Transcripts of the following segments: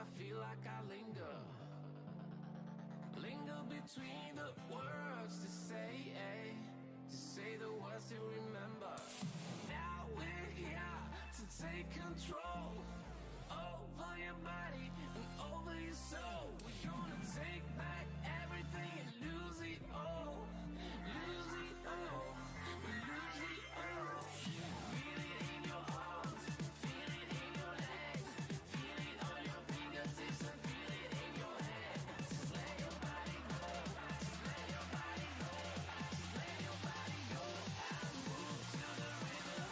I feel like I linger between the words to say the words to remember. Now we're here to take control over your body and over your soul. We're gonna take back everything and lose it all, lose it all, lose it all. Feel it in your arms, feel it in your legs, feel it on your fingertips and feel it in your head. Just let your body go, just let your body go, just let your body go and move to the rhythm.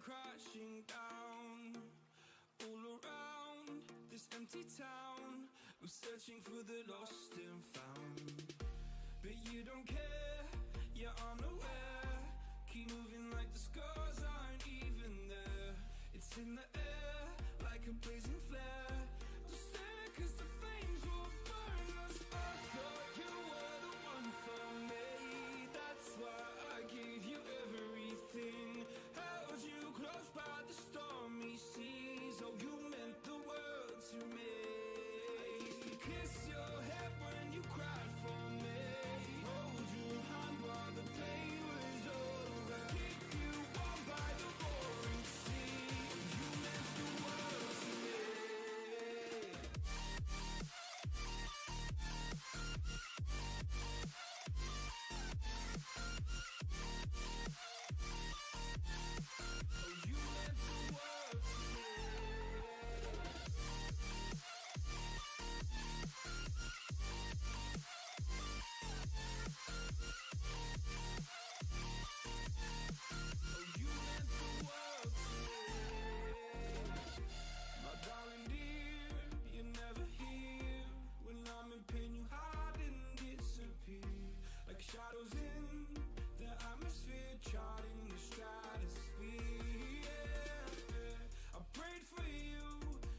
crashing down. All around this empty town, I'm searching for the lost and found. But you don't care, you're unaware. Keep moving like the scars aren't even there. It's in the air, like a blazing flare. Don't stare, cause the flames will burn us. I thought you were the one for me. That's why I gave you everything. Held you close by the stormy seas. Oh, you meant the world to me. I used to kiss your head when you cried for me. Hold your hand while the pain was over. Keep you warm by the roaring sea. You meant the world to me. Shadows in the atmosphere, charting the stratosphere. Yeah. I prayed for you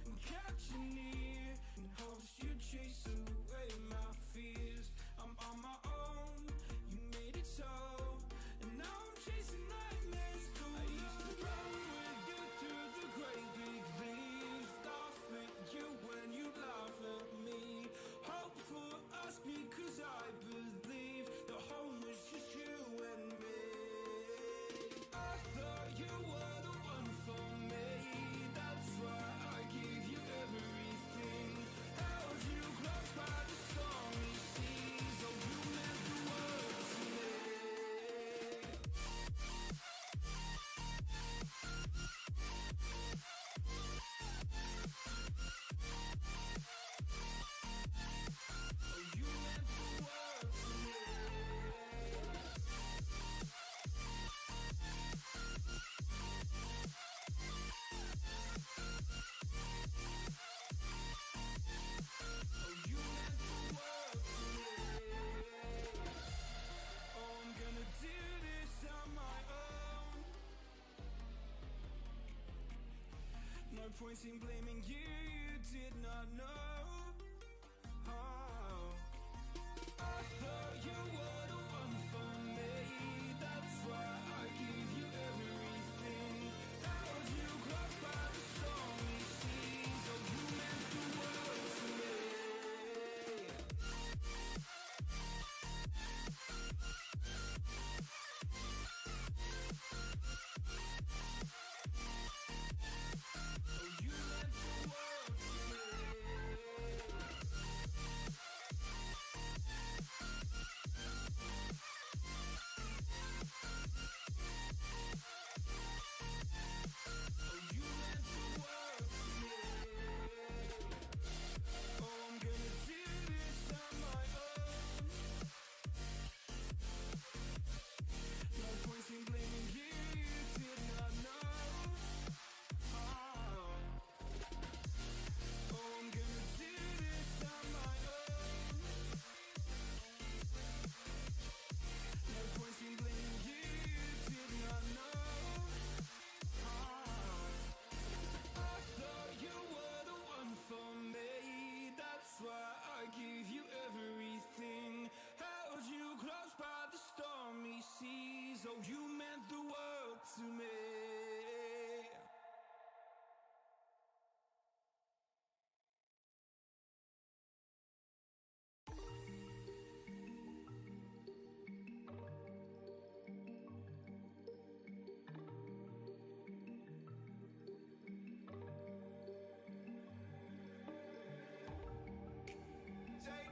and kept you near, in hopes you'd chase away my fears. I'm on my own, you made it so, and now I'm chasing nightmares too. I used to run with you through the great big leaves, laugh at you when you laugh at me. Hope for us because I believe the home was just you and me. I thought you were the one for me. That's why I gave you everything. Held you close by the stormy seas. Oh, you meant the world to me. Oh, you meant the world to me. Oh, you meant the world to me. Oh, I'm gonna do this on my own. No point in blaming you, you did not know. Oh, I thought you were the one for me. That's why I gave you everything. Held you close by the stormy seas. Oh, you meant the world to me. Oh, you meant the world to me. Oh, you meant the world to me. Oh, I'm gonna do this on my own. No point in blaming you, you did not know. Oh, I'm gonna do this on my own. No point in blaming you, you did not know. I thought you were the one for me. That's why I gave you everything. Held you close by the stormy seas. Oh, you meant the world to me. Take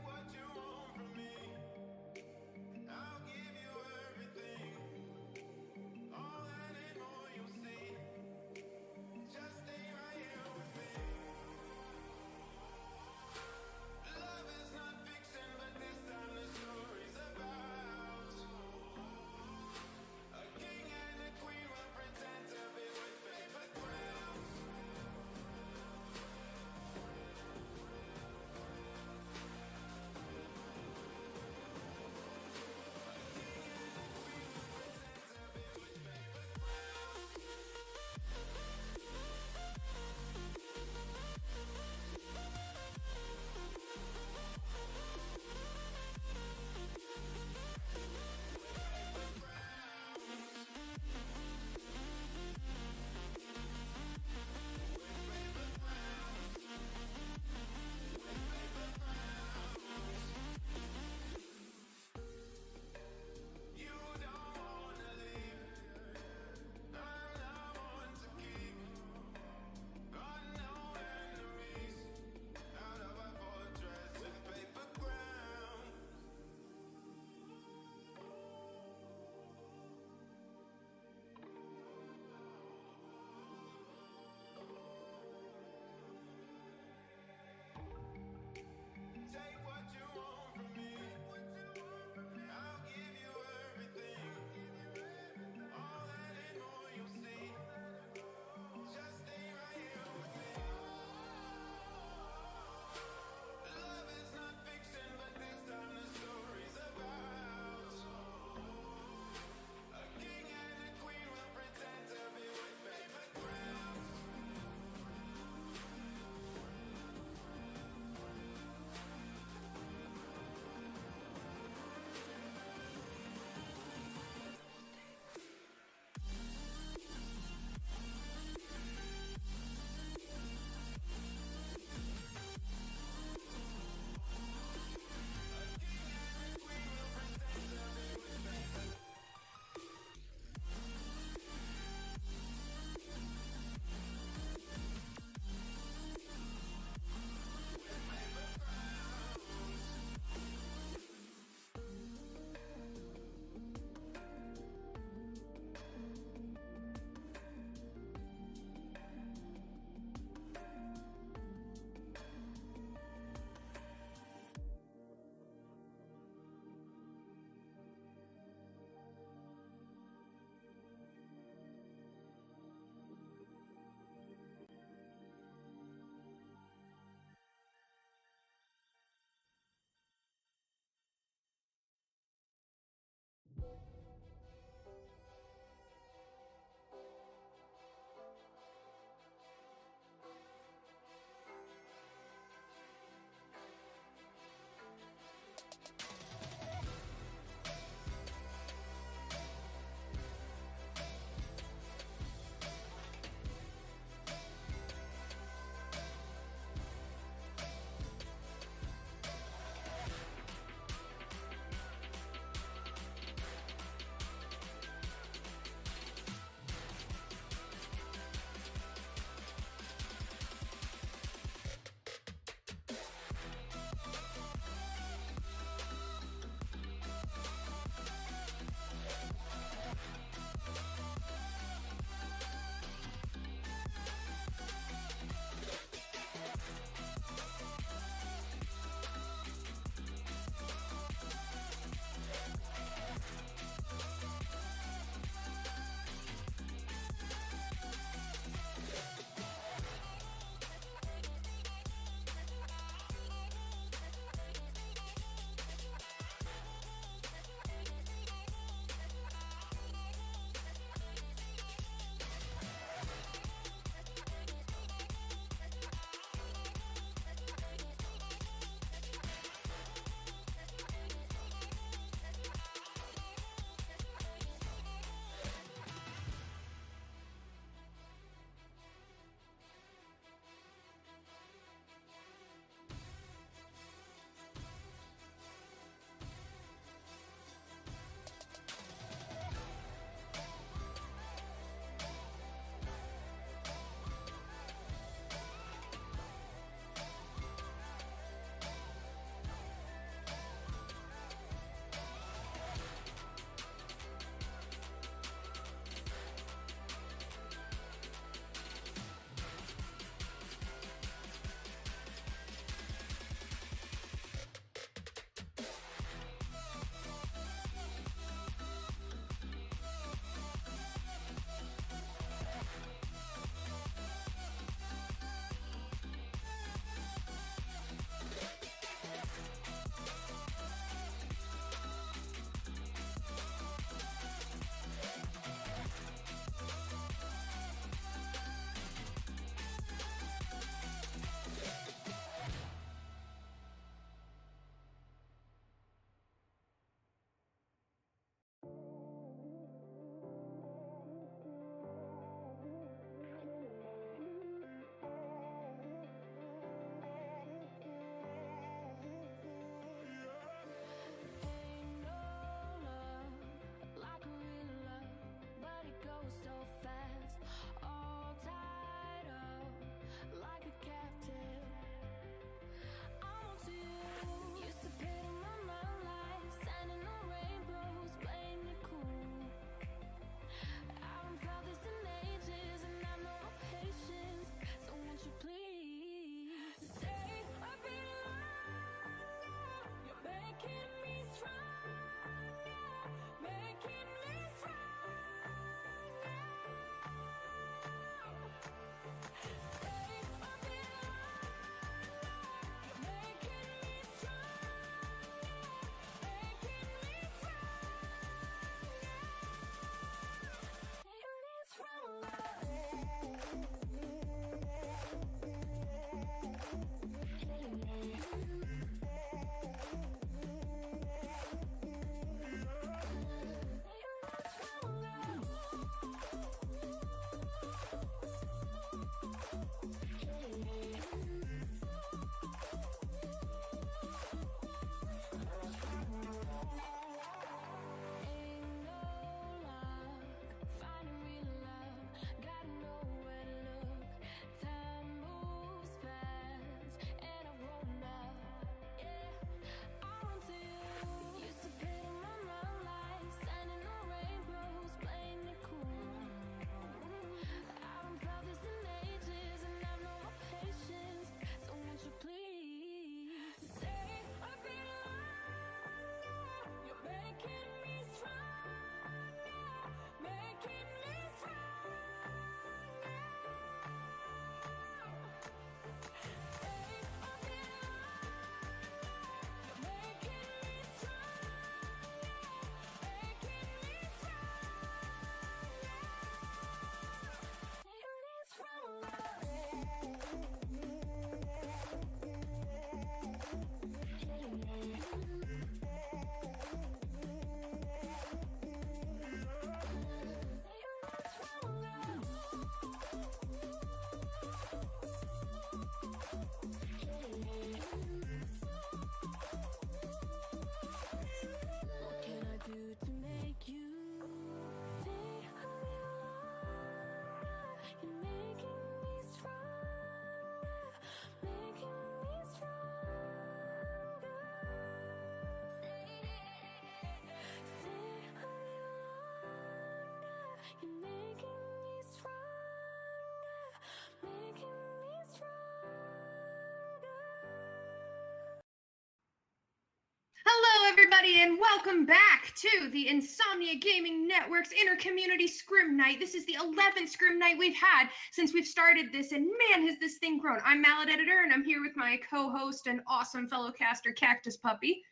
Hello, everybody, and welcome back to the Insomnia Gaming Network's Inter-Community Scrim Night. This is the 11th Scrim Night we've had since we've started this, and man, has this thing grown. I'm Mallet Editor, and I'm here with my co-host and awesome fellow caster, Cactus Puppy.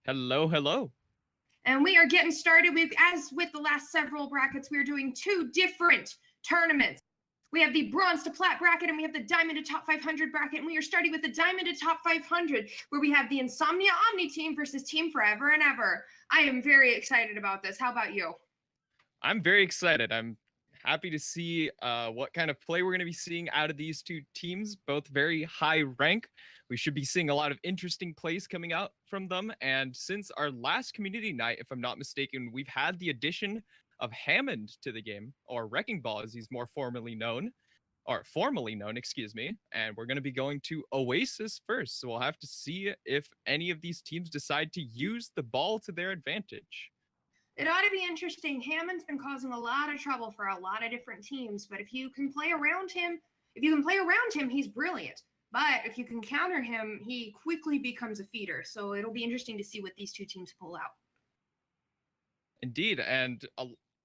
Hello, hello. And we are getting started. As with the last several brackets, we are doing two different tournaments. We have the bronze to plat bracket, and we have the diamond to top 500 bracket, and we are starting with the diamond to top 500, where we have the Insomnia Omni team versus Team Forever and Ever. I am very excited about this. How about you? I'm very excited. I'm happy to see what kind of play we're going to be seeing out of these two teams, both very high rank. We should be seeing a lot of interesting plays coming out from them, and since our last community night, if I'm not mistaken, we've had the addition of Hammond to the game, or Wrecking Ball as he's more formally known, excuse me, and we're going to be going to Oasis first, so we'll have to see if any of these teams decide to use the ball to their advantage. It ought to be interesting. Hammond's been causing a lot of trouble for a lot of different teams, but if you can play around him, he's brilliant. But if you can counter him, he quickly becomes a feeder, so it'll be interesting to see what these two teams pull out. Indeed, and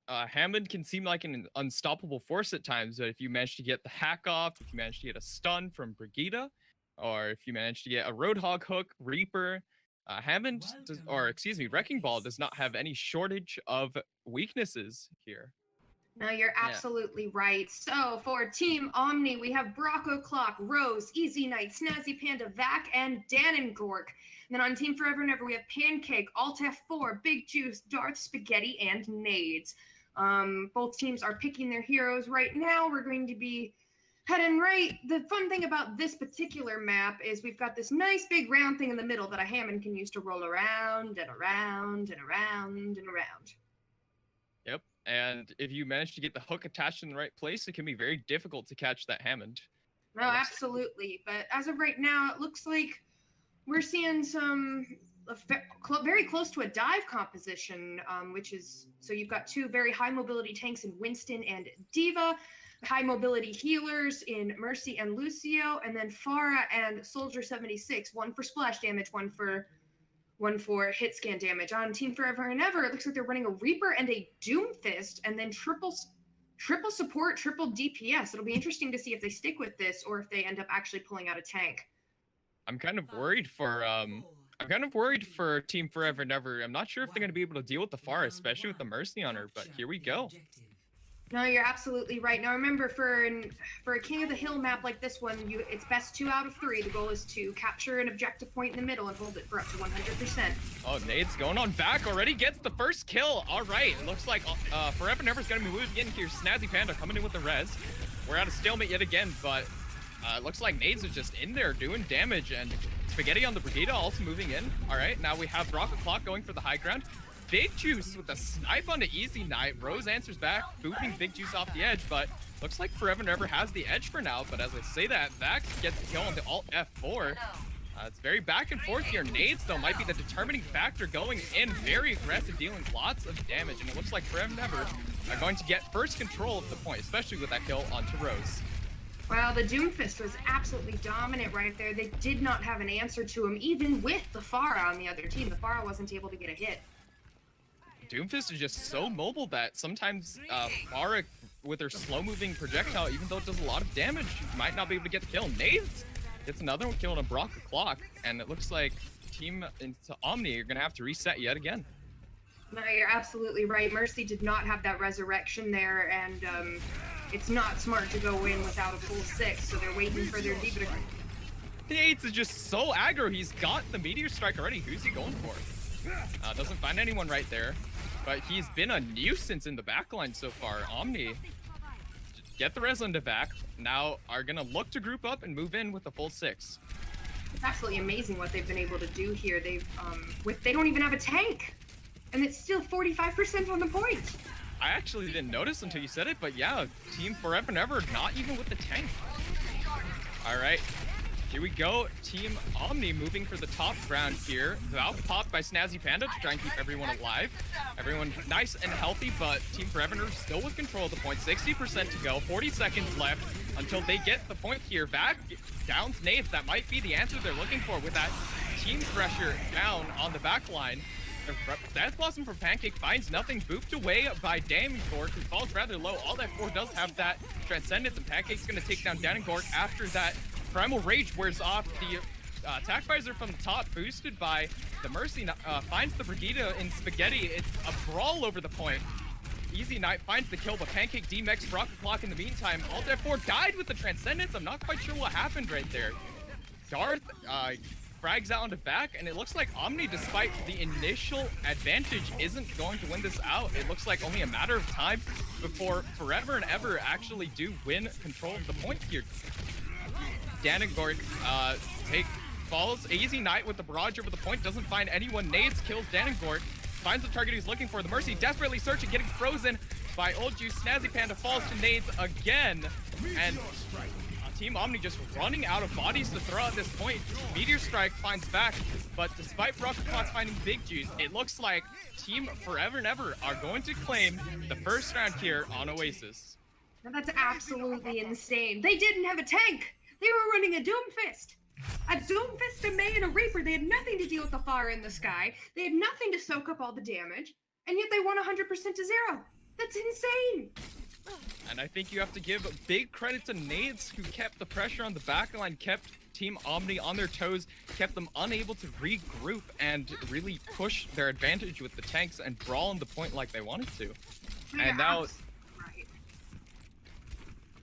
Hammond can seem like an unstoppable force at times, but if you manage to get the hack off, if you manage to get a stun from Brigitte, or if you manage to get a Roadhog hook, Reaper, Wrecking Ball does not have any shortage of weaknesses here. No, you're absolutely right. So for Team Omni, we have Brocco Clock, Rose, Easy Knight, Snazzy Panda, Vac, and Danengork. And then on Team Forever and Ever, we have Pancake, Alt F4, Big Juice, Darth Spaghetti, and Nades. Both teams are picking their heroes right now. We're going to be heading right. The fun thing about this particular map is we've got this nice big round thing in the middle that a Hammond can use to roll around and around and around and around. Yep, and if you manage to get the hook attached in the right place, it can be very difficult to catch that Hammond. No, absolutely. But as of right now, it looks like we're seeing some very close to a dive composition, which is, so you've got two very high mobility tanks in Winston and Diva, high mobility healers in Mercy and Lucio, and then Farah and Soldier 76, one for splash damage, one for hit scan damage. On Team Forever and Ever, it looks like they're running a Reaper and a Doomfist, and then triple support, triple DPS. It'll be interesting to see if they stick with this or if they end up actually pulling out a tank. I'm kind of worried for Team Forever and Ever. I'm not sure if they're going to be able to deal with the Farah, especially with the Mercy on her, but here we go. No, you're absolutely right. Now remember, for a King of the Hill map like this one, it's best 2 out of 3. The goal is to capture an objective point in the middle and hold it for up to 100%. Oh, Nade's going on back already, gets the first kill. All right, looks like Forever and Ever's going to be moving in here. Snazzy Panda coming in with the res. We're at a stalemate yet again, but looks like Nades is just in there doing damage, and Spaghetti on the Brigitte also moving in. All right, now we have Rocket Clock going for the high ground. Big Juice with a snipe on the Easy Knight. Rose answers back, booping Big Juice off the edge, but looks like Forever and Ever has the edge for now. But as I say that, Vac gets the kill on the Alt F4. It's very back and forth here. Nades, though, might be the determining factor going in. Very aggressive, dealing lots of damage. And it looks like Forever and Ever are going to get first control of the point, especially with that kill onto Rose. Wow, the Doomfist was absolutely dominant right there. They did not have an answer to him, even with the Farah on the other team. The Farah wasn't able to get a hit. Doomfist is just so mobile that sometimes Farah, with her slow-moving projectile, even though it does a lot of damage, might not be able to get the kill. Nades gets another one kill on a Brock Clock, and it looks like Team Omni are going to have to reset yet again. No, you're absolutely right. Mercy did not have that resurrection there, and it's not smart to go in without a full 6, so they're waiting for their Diva to... Nades is just so aggro. He's got the Meteor Strike already. Who's he going for? Doesn't find anyone right there, but he's been a nuisance in the backline so far. Omni get the res onto Vac. Now are gonna look to group up and move in with the full 6. It's absolutely amazing what they've been able to do here. They don't even have a tank, and it's still 45% on the point. I actually didn't notice until you said it, but yeah, Team Forever and Ever, not even with the tank. All right. Here we go. Team Omni moving for the top ground here. Valve popped by Snazzy Panda to try and keep everyone alive. Everyone nice and healthy, but Team Forever still with control of the point. 60% to go. 40 seconds left until they get the point here. Vac downs Nades. That might be the answer they're looking for with that team pressure down on the back line. Death Blossom from Pancake finds nothing, booped away by Danengork, who falls rather low. All that 4 does have that Transcendence, and Pancake's going to take down Danengork after that Primal Rage wears off. The attack visor from the top, boosted by the Mercy, finds the Brigida in Spaghetti. It's a brawl over the point. Easy Knight finds the kill, but Pancake DMX Rocket Clock in the meantime. Alt F4 died with the Transcendence. I'm not quite sure what happened right there. Darth frags out onto back, and it looks like Omni, despite the initial advantage, isn't going to win this out. It looks like only a matter of time before Forever and Ever actually do win control of the point here. Danengork falls. Easy Knight with the barrage over the point, doesn't find anyone. Nades kills Danengork, finds the target he's looking for. The Mercy desperately searching, getting frozen by Old Juice. Snazzy Panda falls to Nades again, and Team Omni just running out of bodies to throw at this point. Meteor Strike finds back, but despite Rocket Clock finding Big Juice, it looks like Team Forever and Ever are going to claim the first round here on Oasis. Now that's absolutely insane. They didn't have a tank. They were running a Doomfist. A Doomfist, a May, and a Reaper. They had nothing to deal with the fire in the sky. They had nothing to soak up all the damage, and yet they won 100% to 0. That's insane. And I think you have to give big credit to Nades, who kept the pressure on the backline, kept Team Omni on their toes, kept them unable to regroup and really push their advantage with the tanks and brawl on the point like they wanted to. And now... Right.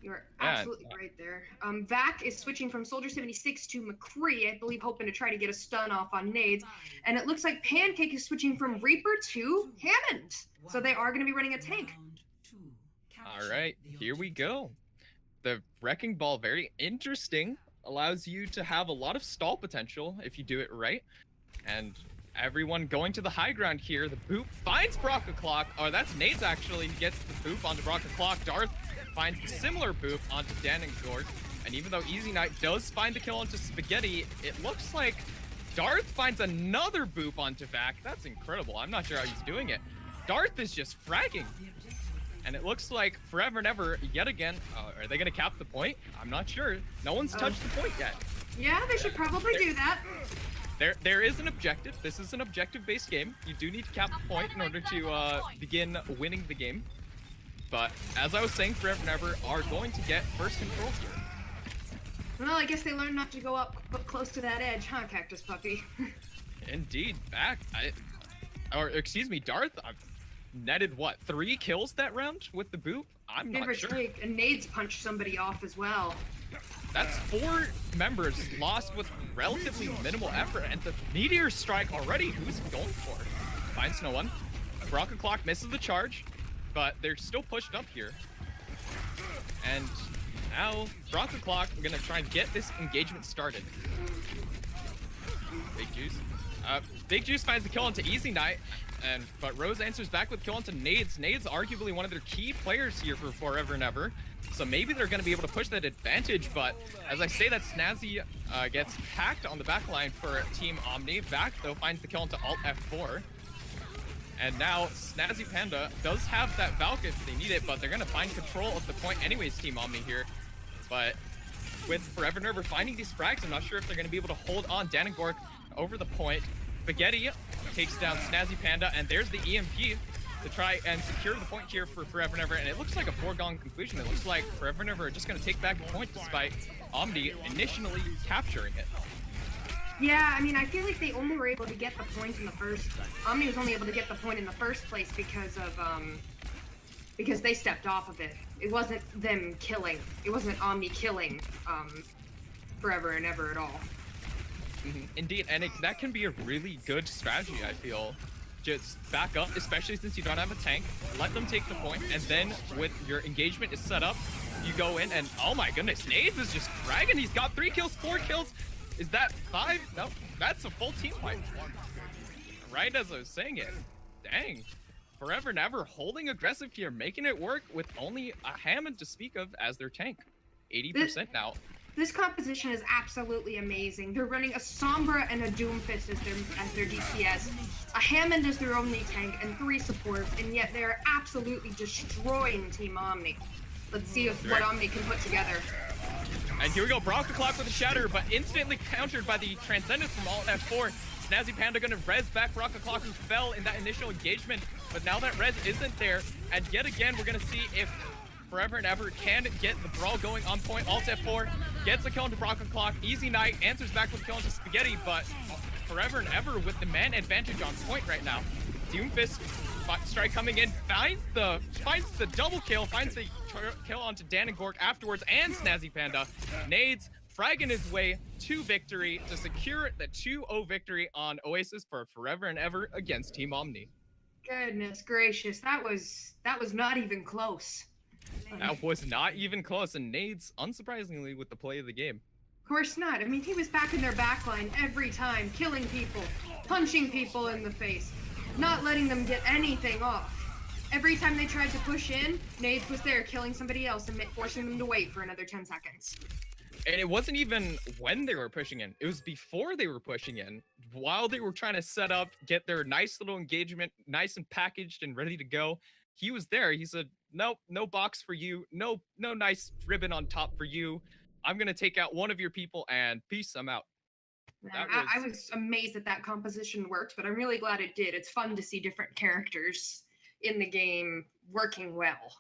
You're absolutely right there. Vac is switching from Soldier 76 to McCree, I believe, hoping to try to get a stun off on Nades. And it looks like Pancake is switching from Reaper to Hammond. So they are going to be running a tank. All right, here we go. The Wrecking Ball, very interesting, allows you to have a lot of stall potential if you do it right. And everyone going to the high ground here. The boop finds Rocket Clock. Oh, that's Nades actually. He gets the boop onto Rocket Clock. Darth finds the similar boop onto Danengork. And even though Easy Knight does find the kill onto Spaghetti, it looks like Darth finds another boop onto Vac. That's incredible. I'm not sure how he's doing it. Darth is just fragging. And it looks like Forever and Ever, yet again, are they going to cap the point? I'm not sure. No one's touched the point yet. Yeah, they should probably do that. There is an objective. This is an objective-based game. You do need to cap the point in order to begin winning the game. But as I was saying, Forever and Ever are going to get first control here. Well, I guess they learned not to go up close to that edge, huh, Cactus Puppy? Indeed. Darth, netted what, 3 kills that round with the boop? I'm not sure. And Nades punched somebody off as well. That's 4 members lost with relatively minimal effort, and the Meteor Strike already, who's he going for? Finds no one. Rocket Clock misses the charge, but they're still pushed up here. And now Rocket Clock are gonna try and get this engagement started. Big Juice. Big Juice finds the kill onto Easy Knight. But Rose answers back with kill onto Nades. Nades arguably one of their key players here for Forever and Ever. So maybe they're going to be able to push that advantage, but as I say that, Snazzy gets hacked on the back line for Team Omni. Vac, though, finds the kill into Alt F4. And now Snazzy Panda does have that Valk if they need it, but they're going to find control of the point anyways, Team Omni here. But with Forever and Ever finding these frags, I'm not sure if they're going to be able to hold on Danengork over the point. Spaghetti takes down Snazzy Panda, and there's the EMP to try and secure the point here for Forever and Ever, and it looks like a foregone conclusion. It looks like Forever and Ever are just going to take back the point despite Omni initially capturing it. Yeah, I mean, I feel like they only were able to get the point in the first... Omni was only able to get the point in the first place because of, because they stepped off of it. It wasn't them killing. It wasn't Omni killing, Forever and Ever at all. Indeed, and that can be a really good strategy, I feel. Just back up, especially since you don't have a tank, let them take the point, and then with your engagement is set up, you go in and, oh my goodness, Nades is just fragging. He's got 3 kills, 4 kills. Is that 5? No, that's a full team fight. Right as I was saying it. Dang. Forever and Ever holding aggressive here, making it work with only a Hammond to speak of as their tank. 80% now. This composition is absolutely amazing. They're running a Sombra and a Doomfist as their DPS, a Hammond as their only tank, and 3 supports, and yet they're absolutely destroying Team Omni. Let's see what Omni can put together. And here we go, Bronco Clock with a shatter, but instantly countered by the Transcendence from Alt F4. Snazzy Panda gonna res back Bronco Clock, who fell in that initial engagement, but now that res isn't there, and yet again we're gonna see if Forever and Ever can get the brawl going on point. Alt F4 gets the kill into Bronco Clock. Easy Knight answers back with the kill into Spaghetti, but Forever and Ever with the man advantage on point right now. Doomfist strike coming in, finds the double kill, finds the kill onto Dan and Gork afterwards, and Snazzy Panda nades, fragging his way to victory to secure the 2-0 victory on Oasis for Forever and Ever against Team Omni. Goodness gracious, that was not even close. That was not even close, and nades, unsurprisingly, with the play of the game. Of course not. I mean, he was back in their backline every time, killing people, punching people in the face, not letting them get anything off. Every time they tried to push in, Nades was there killing somebody else and forcing them to wait for another 10 seconds. And it wasn't even when they were pushing in. It was before they were pushing in. While they were trying to set up, get their nice little engagement, nice and packaged and ready to go, he was there. He said, nope, no box for you. No nice ribbon on top for you. I'm going to take out one of your people and peace, I'm out. I was amazed that composition worked, but I'm really glad it did. It's fun to see different characters in the game working well.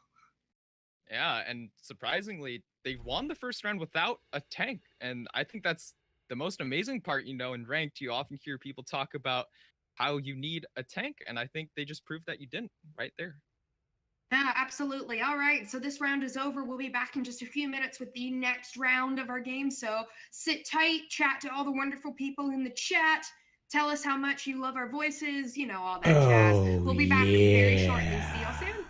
Yeah, and surprisingly, they won the first round without a tank. And I think that's the most amazing part, you know, in ranked. You often hear people talk about how you need a tank, and I think they just proved that you didn't right there. Yeah, absolutely. All right, so this round is over. We'll be back in just a few minutes with the next round of our game. So sit tight, chat to all the wonderful people in the chat. Tell us how much you love our voices, you know, all that jazz. We'll be back very shortly. See y'all soon.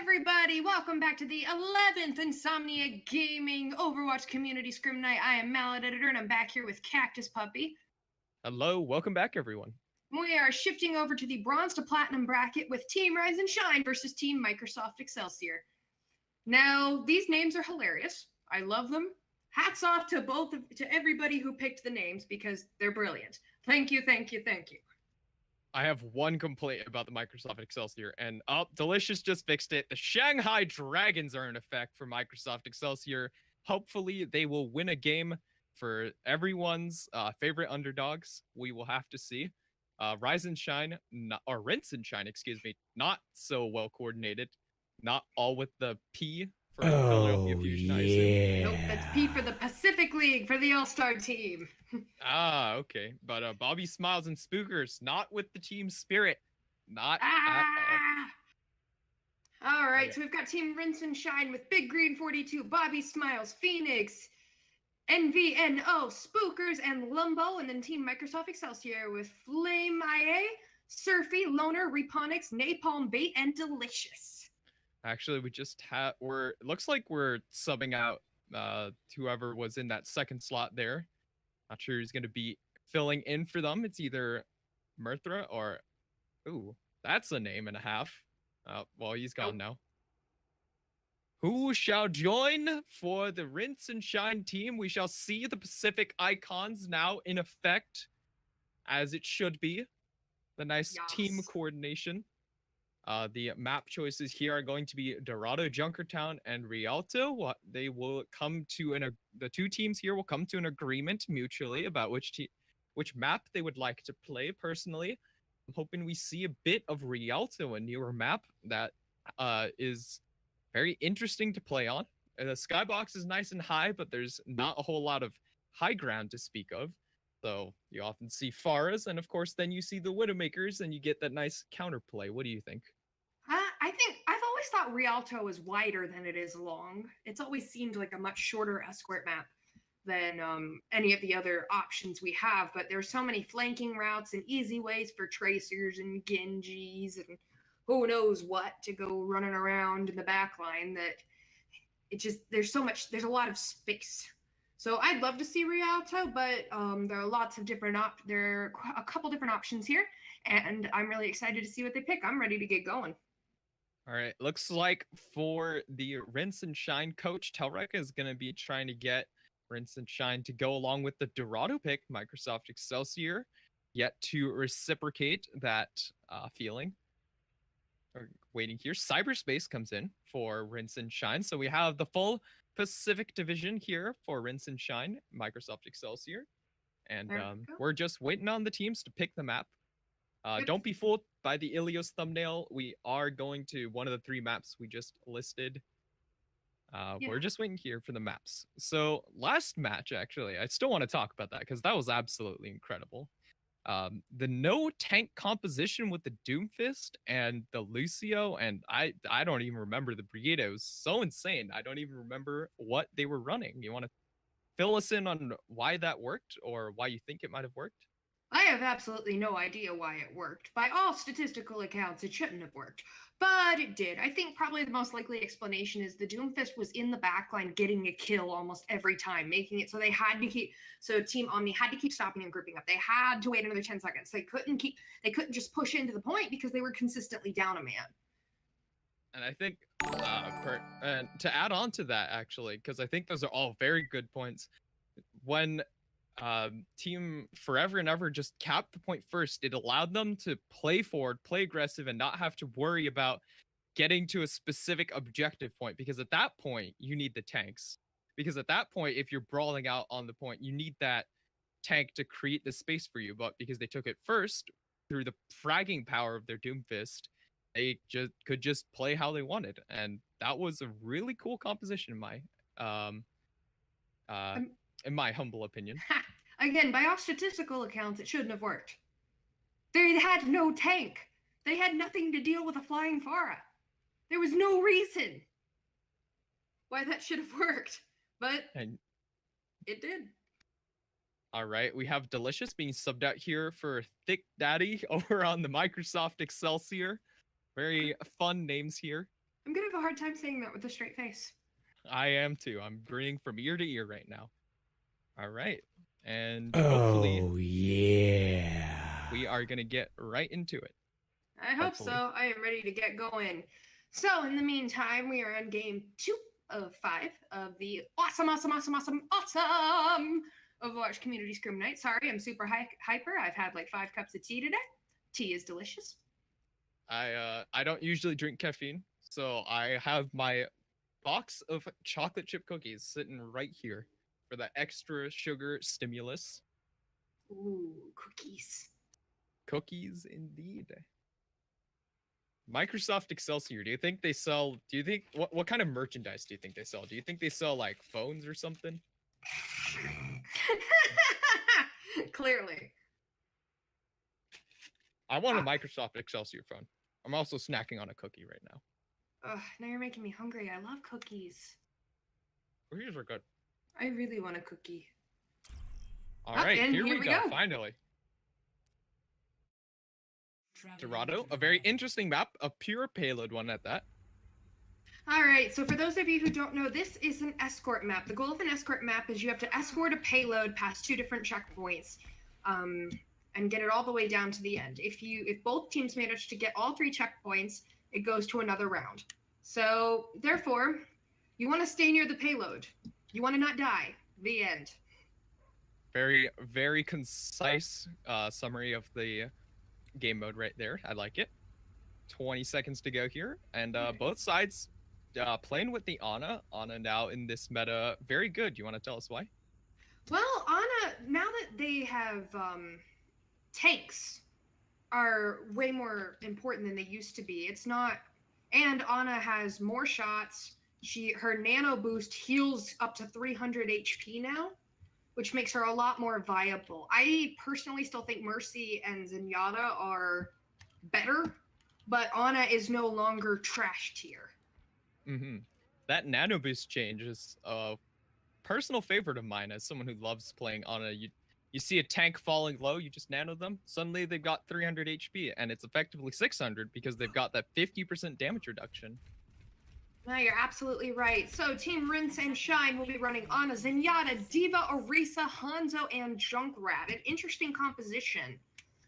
everybody, welcome back to the 11th Insomnia Gaming Overwatch Community Scrim Night. I am Mallet Editor, and I'm back here with Cactus Puppy. Hello, welcome back, everyone. We are shifting over to the Bronze to Platinum bracket with Team Rise and Shine versus Team Microsoft Excelsior. Now, these names are hilarious. I love them. Hats off to to everybody who picked the names because they're brilliant. Thank you, thank you, thank you. I have one complaint about the Microsoft Excelsior, and Delicious just fixed it. The Shanghai Dragons are in effect for Microsoft Excelsior. Hopefully, they will win a game for everyone's favorite underdogs. We will have to see. Rise and Shine, or Rinse and Shine, excuse me, not so well coordinated. Not all with the P for Philadelphia Fusion, I assume. Nope, that's P for the Pacific League for the All-Star team. Okay. But Bobby Smiles and Spookers, not with the team spirit. Not at all. All right, so we've got Team Rinse and Shine with Big Green 42, Bobby Smiles, Phoenix, NVNO, Spookers, and Lumbo, and then Team Microsoft Excelsior with Flame IA, Surfy, Loner, Reponix, Napalm Bait, and Delicious. Actually, it looks like we're subbing out whoever was in that second slot there. Not sure who's going to be filling in for them. It's either Mirthra or, ooh, that's a name and a half. Well, he's gone now. Who shall join for the Rinse and Shine team? We shall see the Pacific icons now in effect, as it should be. The nice team coordination. The map choices here are going to be Dorado, Junkertown, and Rialto. They will come to the two teams here will come to an agreement mutually about which map they would like to play. Personally, I'm hoping we see a bit of Rialto, a newer map that is very interesting to play on. The skybox is nice and high, but there's not a whole lot of high ground to speak of. So you often see Pharas, and of course then you see the Widowmakers, and you get that nice counterplay. What do you think? I think I've always thought Rialto is wider than it is long. It's always seemed like a much shorter escort map than any of the other options we have, but there's so many flanking routes and easy ways for tracers and Genjis and who knows what to go running around in the back line that there's a lot of space. So I'd love to see Rialto, but there are lots of different there are a couple different options here, and I'm really excited to see what they pick. I'm ready to get going. All right, looks like for the Rinse and Shine coach, Telrek is going to be trying to get Rinse and Shine to go along with the Dorado pick, Microsoft Excelsior, yet to reciprocate that feeling. We're waiting here. Cyberspace comes in for Rinse and Shine, so we have the full Pacific Division here for Rinse and Shine, Microsoft Excelsior, and we're just waiting on the teams to pick the map. Don't be fooled by the Ilios thumbnail. We are going to one of the three maps we just listed. We're just waiting here for the maps. So last match, actually, I still want to talk about that because that was absolutely incredible. The no tank composition with the Doomfist and the Lucio, and I don't even remember the Brigida. It was so insane. I don't even remember what they were running. You want to fill us in on why that worked or why you think it might have worked? I have absolutely no idea why it worked. By all statistical accounts, it shouldn't have worked. But it did. I think probably the most likely explanation is the Doomfist was in the backline getting a kill almost every time, making it so they had to keep Team Omni had to keep stopping and grouping up. They had to wait another 10 seconds. They couldn't just push into the point because they were consistently down a man. And I think to add on to that, actually, because I think those are all very good points. When Team Forever and Ever just capped the point first, it allowed them to play forward, play aggressive, and not have to worry about getting to a specific objective point, because at that point you need the tanks, because at that point if you're brawling out on the point you need that tank to create the space for you. But because they took it first through the fragging power of their Doomfist, they could just play how they wanted, and that was a really cool composition in my humble opinion. Again, by all statistical accounts, it shouldn't have worked. They had no tank. They had nothing to deal with a flying Pharah. There was no reason why that should have worked, but it did. All right, we have Delicious being subbed out here for Thick Daddy over on the Microsoft Excelsior. Very fun names here. I'm gonna have a hard time saying that with a straight face. I am too. I'm grinning from ear to ear right now. All right. And hopefully we are going to get right into it. I hope so. I am ready to get going. So in the meantime, we are on game 2 of 5 of the awesome Overwatch Community Scrim Night. Sorry, I'm super hyper. I've had like 5 cups of tea today. Tea is delicious. I don't usually drink caffeine, so I have my box of chocolate chip cookies sitting right here for the extra sugar stimulus. Ooh, cookies. Cookies indeed. Microsoft Excelsior, do you think what kind of merchandise do you think they sell? Do you think they sell like phones or something? Clearly. I want a Microsoft Excelsior phone. I'm also snacking on a cookie right now. Ugh, now you're making me hungry. I love cookies. Cookies are good. I really want a cookie. All right, here we go. Finally. Dorado, a very interesting map, a pure payload one at that. All right, so for those of you who don't know, this is an escort map. The goal of an escort map is you have to escort a payload past 2 different checkpoints, and get it all the way down to the end. If both teams manage to get all 3 checkpoints, it goes to another round. So therefore, you want to stay near the payload. You want to not die. The end. Very, very concise summary of the game mode right there. I like it. 20 seconds to go here, and both sides playing with the Ana. Ana now in this meta, very good. You want to tell us why? Well, Ana, now that they have tanks, are way more important than they used to be. It's not, and Ana has more shots. Her nano boost heals up to 300 HP now, which makes her a lot more viable. I personally still think Mercy and Zenyatta are better, but Ana is no longer trash tier. Mm-hmm. That nano boost change is a personal favorite of mine as someone who loves playing Ana. You see a tank falling low, you just nano them, suddenly they've got 300 HP, and it's effectively 600 because they've got that 50% damage reduction. No, you're absolutely right. So Team Rinse and Shine will be running Ana, Zenyatta, Diva, Orisa, Hanzo, and Junkrat. An interesting composition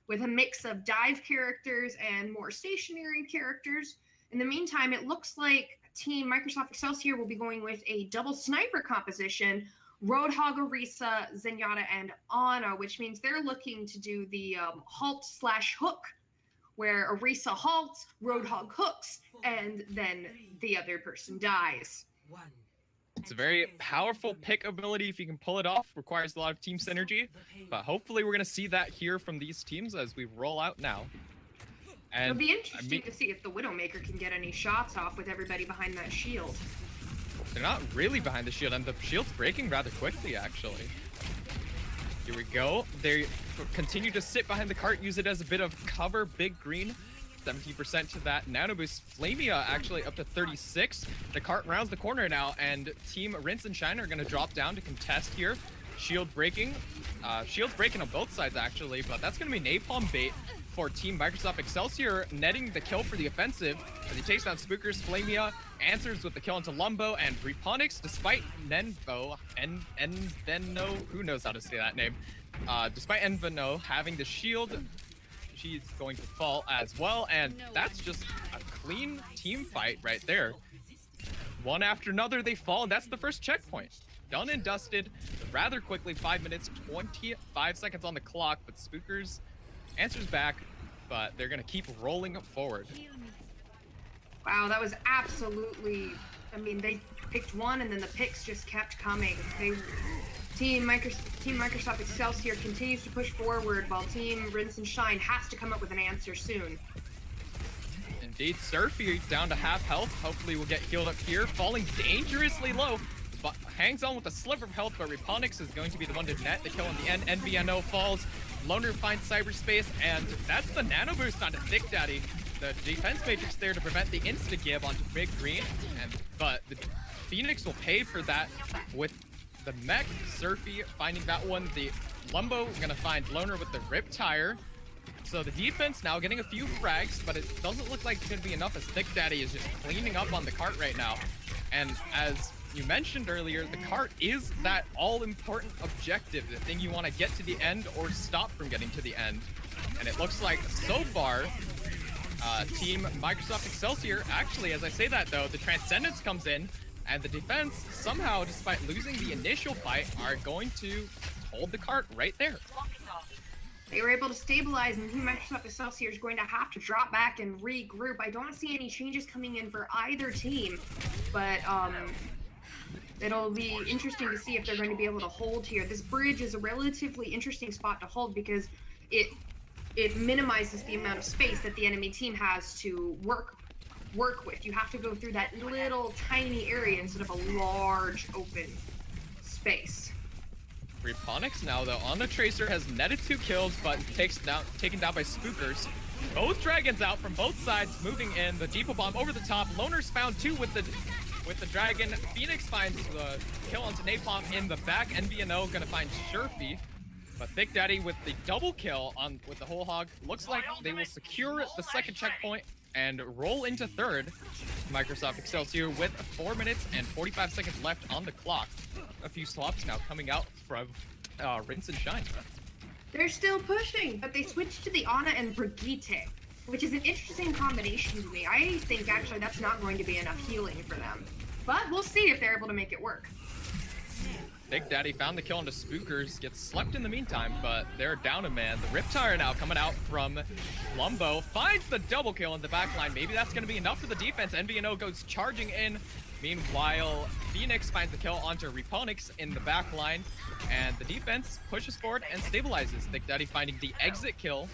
with a mix of dive characters and more stationary characters. In the meantime, it looks like Team Microsoft Excelsior will be going with a double sniper composition, Roadhog, Orisa, Zenyatta, and Ana, which means they're looking to do the halt/hook, where Orisa halts, Roadhog hooks, and then the other person dies. It's a very powerful pick ability if you can pull it off. Requires a lot of team synergy, but hopefully we're going to see that here from these teams as we roll out now. And it'll be interesting to see if the Widowmaker can get any shots off with everybody behind that shield. They're not really behind the shield, and the shield's breaking rather quickly, actually. Here we go. They continue to sit behind the cart, use it as a bit of cover. Big green, 70% to that nano boost. Flamia actually up to 36. The cart rounds the corner now, and Team Rinse and Shine are going to drop down to contest here. Shield breaking. Shield's breaking on both sides, actually, but that's going to be napalm bait for Team Microsoft Excelsior, netting the kill for the offensive as he takes down Spookers. Flamia answers with the kill into Lumbo, and Reponix, despite Nenvo, Enveno, who knows how to say that name, despite Enveno having the shield, she's going to fall as well, and that's just a clean team fight right there. One after another, they fall, and that's the first checkpoint. Done and dusted rather quickly, 5 minutes, 25 seconds on the clock, but Spookers answers back, but they're gonna keep rolling forward. Wow, that was absolutely, I mean, they picked one and then the picks just kept coming. Team Microsoft Excelsior continues to push forward while Team Rinse and Shine has to come up with an answer soon. Indeed, Surfy down to half health. Hopefully we'll get healed up here. Falling dangerously low, but hangs on with a sliver of health, but Reponix is going to be the one to net the kill in the end. NVNO falls. Loner finds cyberspace, and that's the nano boost onto Thick Daddy. The defense matrix there to prevent the insta-give onto Big Green, but the Phoenix will pay for that with the mech. Surfy finding that one. The Lumbo gonna find Loner with the Rip Tire. So the defense now getting a few frags, but it doesn't look like it's going to be enough as Thick Daddy is just cleaning up on the cart right now. And as you mentioned earlier, the cart is that all-important objective, the thing you want to get to the end or stop from getting to the end. And it looks like, so far, Team Microsoft Excelsior, actually, as I say that though, the Transcendence comes in, and the defense, somehow, despite losing the initial fight, are going to hold the cart right there. They were able to stabilize, and Team Microsoft Excelsior is going to have to drop back and regroup. I don't see any changes coming in for either team, but it'll be interesting to see if they're going to be able to hold here. This bridge is a relatively interesting spot to hold because it minimizes the amount of space that the enemy team has to work with. You have to go through that little tiny area instead of a large open space. Reponics now, though, on the Tracer has netted 2 kills, but taken down by Spookers. Both dragons out from both sides, moving in. The Depot Bomb over the top. Loner's found 2 with the dragon. Phoenix finds the kill onto Napalm in the back. NVNO gonna find Sherfy. But Thick Daddy with the double kill with the whole hog. Looks like they will secure the second checkpoint and roll into third. Microsoft Excelsior with 4 minutes and 45 seconds left on the clock. A few swaps now coming out from Rinse and Shine. They're still pushing, but they switched to the Ana and Brigitte, which is an interesting combination to me. I think actually that's not going to be enough healing for them. But we'll see if they're able to make it work. Big Daddy found the kill into Spookers, gets slept in the meantime, but they're down a man. The Riptire now coming out from Lumbo, finds the double kill in the backline. Maybe that's going to be enough for the defense. NVNO goes charging in. Meanwhile, Phoenix finds the kill onto Reponix in the backline, and the defense pushes forward and stabilizes. Thick Daddy finding the exit kill.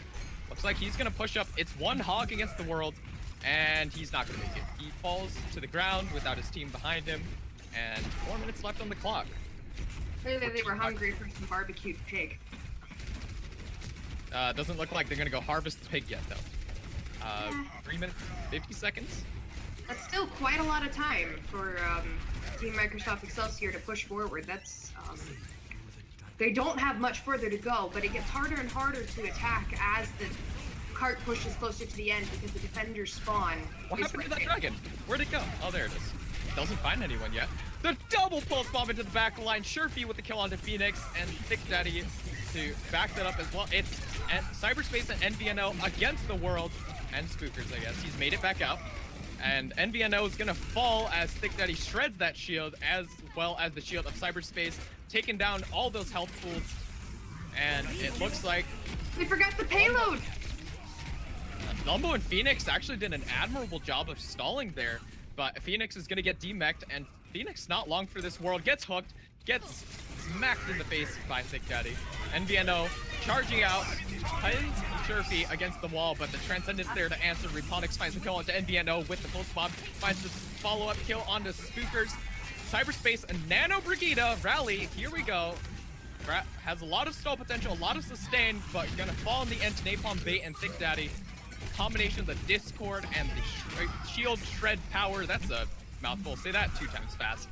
Looks like he's going to push up. It's one hog against the world, and he's not going to make it. He falls to the ground without his team behind him, and 4 minutes left on the clock. Clearly they were hungry for some barbecued pig. Doesn't look like they're going to go harvest the pig yet, though. 3 minutes, 50 seconds. That's still quite a lot of time for Team Microsoft Excelsior to push forward. That's they don't have much further to go, but it gets harder and harder to attack as the cart pushes closer to the end because the defenders spawn. What happened to that dragon? Where'd it go? Oh, there it is. Doesn't find anyone yet. The double pulse bomb into the back line. Sherfy with the kill onto Phoenix, and Thick Daddy to back that up as well. It's Cyberspace and NVNO against the world, and Spookers, I guess. He's made it back out. And NVNO is gonna fall as Thick Daddy shreds that shield, as well as the shield of Cyberspace, taking down all those health pools. And it looks like we forgot the payload. Lumbo and Phoenix actually did an admirable job of stalling there, but Phoenix is gonna get demeched, and Phoenix not long for this world, gets hooked, gets smacked in the face by Thick Daddy. NVNO charging out, pins Sherfy against the wall, but the Transcendence there to answer. Reponix finds the kill onto NVNO with the pulse bomb, finds the follow-up kill onto Spookers. Cyberspace and Nano Brigida rally, here we go. Has a lot of stall potential, a lot of sustain, but gonna fall in the end to Napalm Bait and Thick Daddy. Combination of the Discord and the shield shred power, that's a mouthful, say that 2 times fast.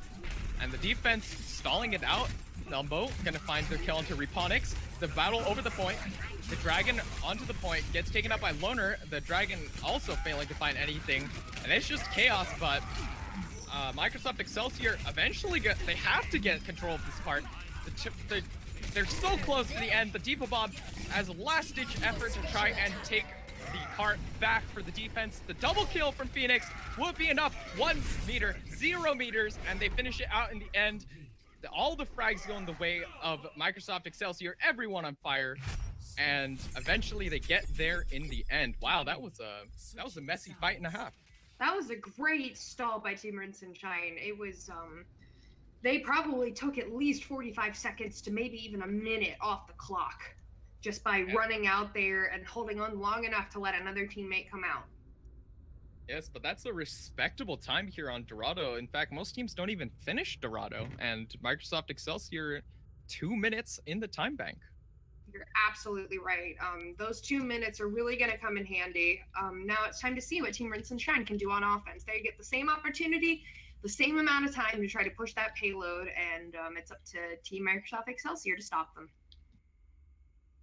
And the defense stalling it out. Lumbo gonna find their kill into Reponix. The battle over the point. The dragon onto the point, gets taken up by Loner. The dragon also failing to find anything. And it's just chaos, but Microsoft Excelsior eventually they have to get control of this part. They're so close to the end. The Depot Bomb has a last-ditch effort to try and take the cart back for the defense. The double kill from Phoenix will be enough. 1 meter, 0 meters, and they finish it out in the end. All the frags go in the way of Microsoft Excelsior, everyone on fire, and eventually they get there in the end. Wow, that was a messy fight and a half. That was a great stall by Team Rinse and Shine. It was they probably took at least 45 seconds to maybe even a minute off the clock just by running out there and holding on long enough to let another teammate come out. Yes, but that's a respectable time here on Dorado. In fact, most teams don't even finish Dorado, and Microsoft Excelsior 2 minutes in the time bank. You're absolutely right. Those 2 minutes are really going to come in handy. Now it's time to see what Team Rinse and Shine can do on offense. They get the same opportunity, the same amount of time to try to push that payload, and it's up to Team Microsoft Excelsior to stop them.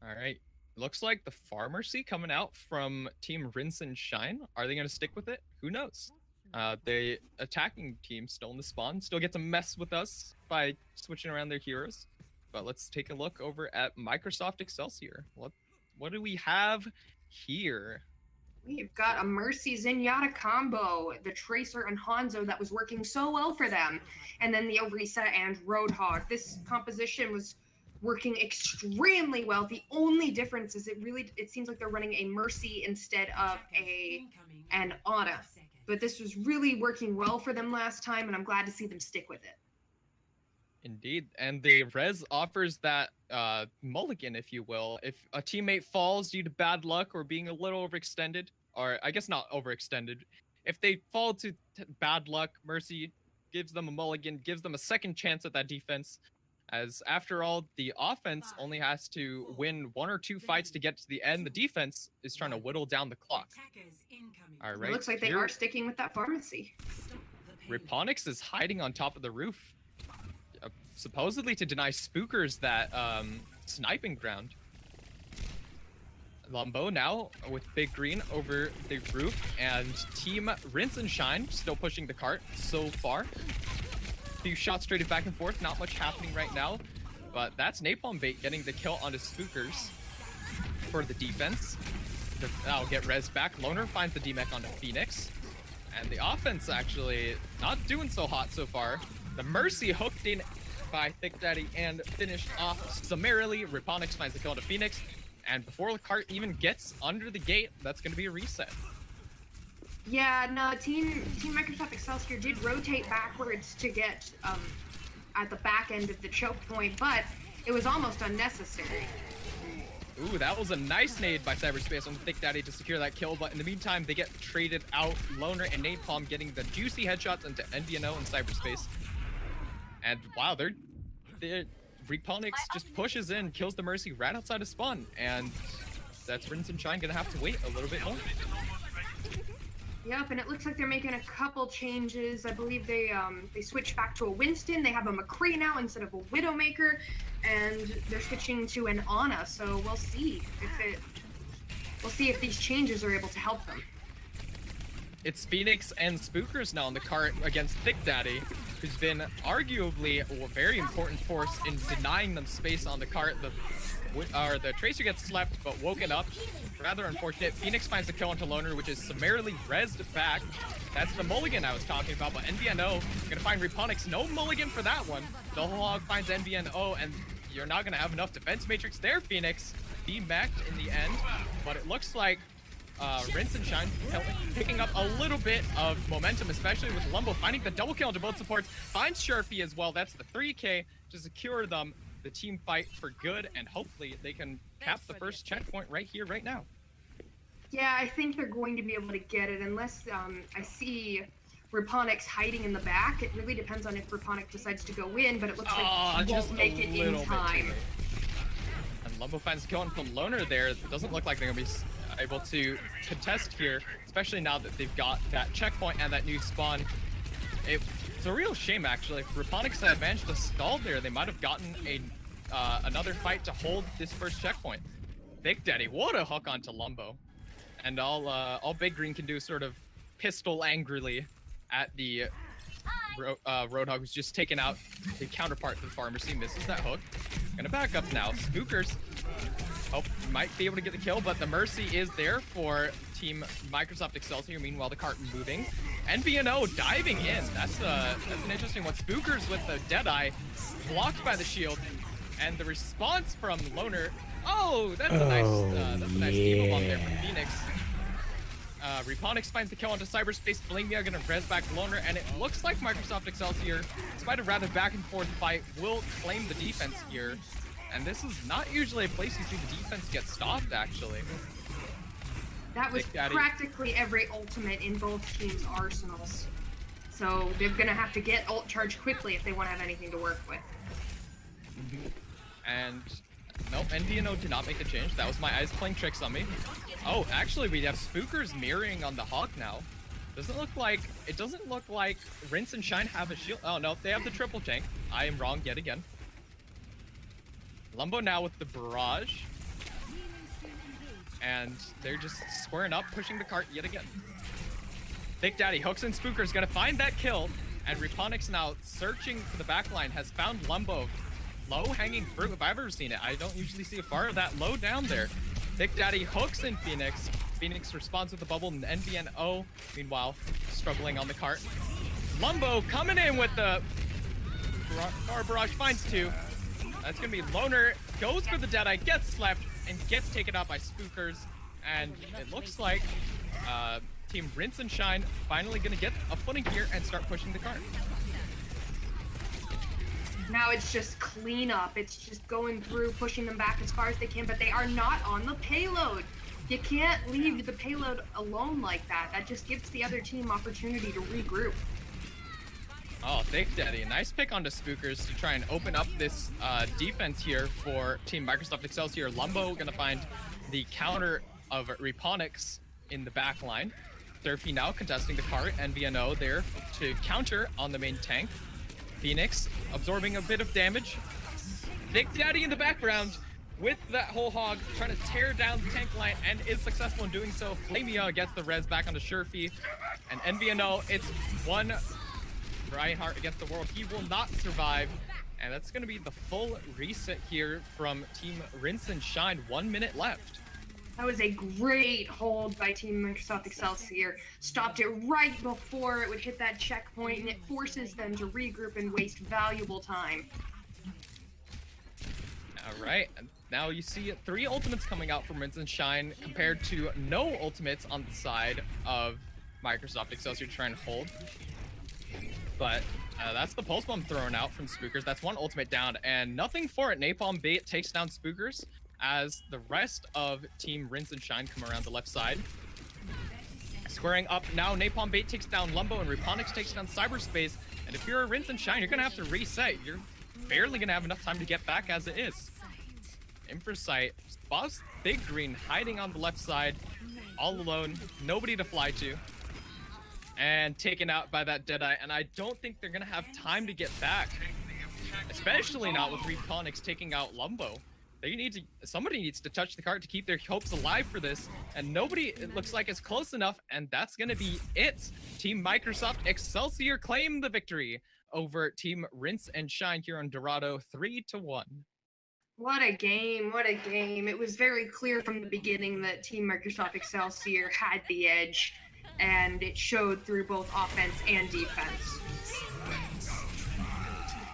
All right. Looks like the Pharmacy coming out from Team Rinse and Shine. Are they going to stick with it? Who knows? The attacking team still in the spawn, still get to mess with us by switching around their heroes. But let's take a look over at Microsoft Excelsior. What do we have here? We've got a Mercy Zenyatta combo, the Tracer and Hanzo that was working so well for them, and then the Orisa and Roadhog. This composition was working extremely well. The only difference is it seems like they're running a Mercy instead of an Ana. But this was really working well for them last time, and I'm glad to see them stick with it. Indeed, and the res offers that mulligan, if you will. If a teammate falls due to bad luck or being a little overextended, or I guess not overextended, if they fall to bad luck, Mercy gives them a mulligan, gives them a second chance at that defense. As after all, the offense only has to win 1 or 2 fights to get to the end. The defense is trying to whittle down the clock. All right. It looks like they are sticking with that Pharmacy. Riponix is hiding on top of the roof, supposedly to deny spookers that sniping ground. Lumbo now with Big Green over the roof, and Team Rinse and Shine still pushing the cart so far. Few shots traded back and forth, not much happening right now, but that's Napalm Bait getting the kill onto spookers for the defense. That'll get res back. Loner finds the D-Mech onto Phoenix, and the offense actually not doing so hot so far. The Mercy hooked in by Thick Daddy and finished off summarily. Riponix finds the kill onto Phoenix, and before the cart even gets under the gate, that's going to be a reset. Yeah, no, Team Microsoft Excelsior did rotate backwards to get at the back end of the choke point, but it was almost unnecessary. Ooh, that was a nice nade by Cyberspace on Thick Daddy to secure that kill, but in the meantime, they get traded out. Loner and Napalm getting the juicy headshots into NVNO and Cyberspace. And wow, Riponix just pushes in, kills the Mercy right outside of spawn, and that's Rinse and Shine gonna have to wait a little bit more. Yep, and it looks like they're making a couple changes. I believe they switched back to a Winston. They have a McCree now instead of a Widowmaker, and they're switching to an Ana. So we'll see if these changes are able to help them. It's Phoenix and Spookers now on the cart against Thick Daddy, who's been arguably a very important force in denying them space on the cart. The Tracer gets slept but woken up. Rather unfortunate. Phoenix finds the kill onto Loner, which is summarily rezzed back. That's the mulligan I was talking about, but NVNO gonna find Riponix. No mulligan for that one. The Hog finds NVNO, and you're not gonna have enough defense matrix there, Phoenix. Demeched in the end, but it looks like Rinse and Shine picking up a little bit of momentum, especially with Lumbo finding the double kill onto both supports. Finds Sharpie as well. That's the 3K to secure them the team fight for good, and hopefully they can cap the first checkpoint right here, right now. Yeah, I think they're going to be able to get it unless I see Riponix hiding in the back. It really depends on if Riponix decides to go in, but it looks like he won't make it in time. And Lumbo finds the kill on the Loner there. It doesn't look like they're going to be able to contest here, especially now that they've got that checkpoint and that new spawn. It's a real shame, actually. If Riponix had managed to stall there, they might have gotten another fight to hold this first checkpoint. Big Daddy, what a hook onto Lumbo. And all Big Green can do is sort of pistol angrily at the Roadhog, who's just taken out the counterpart to the Pharmacy. Misses that hook. Gonna back up now. Spookers might be able to get the kill, but the Mercy is there for Team Microsoft Excelsior. Meanwhile, the cart moving. NVNO diving in. That's an interesting one. Spookers with the Deadeye, blocked by the shield, and the response from Loner. Oh, that's a nice evil bomb there from Phoenix. Riponix finds the kill onto Cyberspace. Flamia gonna res back Loner, and it looks like Microsoft Excelsior, despite a rather back and forth fight, will claim the defense here. And this is not usually a place you see the defense get stopped, actually. That was practically every ultimate in both teams' arsenals. So they're gonna have to get ult charge quickly if they want to have anything to work with. And nope, NVNO did not make the change. That was my eyes playing tricks on me. Oh, actually, we have Spookers mirroring on the Hawk now. It doesn't look like Rinse and Shine have a shield. Oh no, they have the triple tank. I am wrong yet again. Lumbo now with the barrage. and they're just squaring up, pushing the cart yet again. Thick Daddy hooks and Spooker's gonna find that kill, and Reponics now searching for the backline has found Lumbo. Low-hanging fruit if I've ever seen it. I don't usually see a far that low down there. Thick Daddy hooks in Phoenix. Phoenix responds with the bubble and NVNO, meanwhile, struggling on the cart. Lumbo coming in with the Bar Barrage, finds 2. That's gonna be Loner, goes for the Deadeye, gets slapped, and gets taken out by Spookers. And it looks like Team Rinse and Shine finally gonna get a footing here and start pushing the cart. Now it's just cleanup. It's just going through, pushing them back as far as they can, but they are not on the payload. You can't leave the payload alone like that. That just gives the other team opportunity to regroup. Oh, Thick Daddy, a nice pick onto Spookers to try and open up this defense here for Team Microsoft Excelsior. Lumbo gonna find the counter of Reponics in the back line. Durfee now contesting the cart, NVNO there to counter on the main tank. Phoenix absorbing a bit of damage. Thick Daddy in the background with that whole hog trying to tear down the tank line and is successful in doing so. Flamia gets the res back onto Shurfy, and NVNO, it's one Reinhardt against the world. He will not survive, and that's going to be the full reset here from Team Rinse and Shine. 1 minute left. That was a great hold by Team Microsoft Excelsior. Stopped it right before it would hit that checkpoint, and it forces them to regroup and waste valuable time. All right, now you see 3 ultimates coming out from Rinse and Shine compared to no ultimates on the side of Microsoft Excelsior to try and hold. But that's the pulse bomb thrown out from Spookers. That's 1 ultimate down, and nothing for it. Napalm Bait takes down Spookers as the rest of Team Rinse and Shine come around the left side. Squaring up now, Napalm Bait takes down Lumbo, and Reponics takes down Cyberspace. And if you're a Rinse and Shine, you're gonna have to reset. You're barely gonna have enough time to get back as it is. Infrasight, Boss Big Green hiding on the left side, all alone, nobody to fly to. And taken out by that Deadeye, and I don't think they're gonna have time to get back. Especially not with Reponics taking out Lumbo. Somebody needs to touch the cart to keep their hopes alive for this, and nobody, it looks like, is close enough, and that's gonna be it. Team Microsoft Excelsior claim the victory over Team Rinse and Shine here on Dorado, 3-1. What a game, what a game. It was very clear from the beginning that Team Microsoft Excelsior had the edge, and it showed through both offense and defense.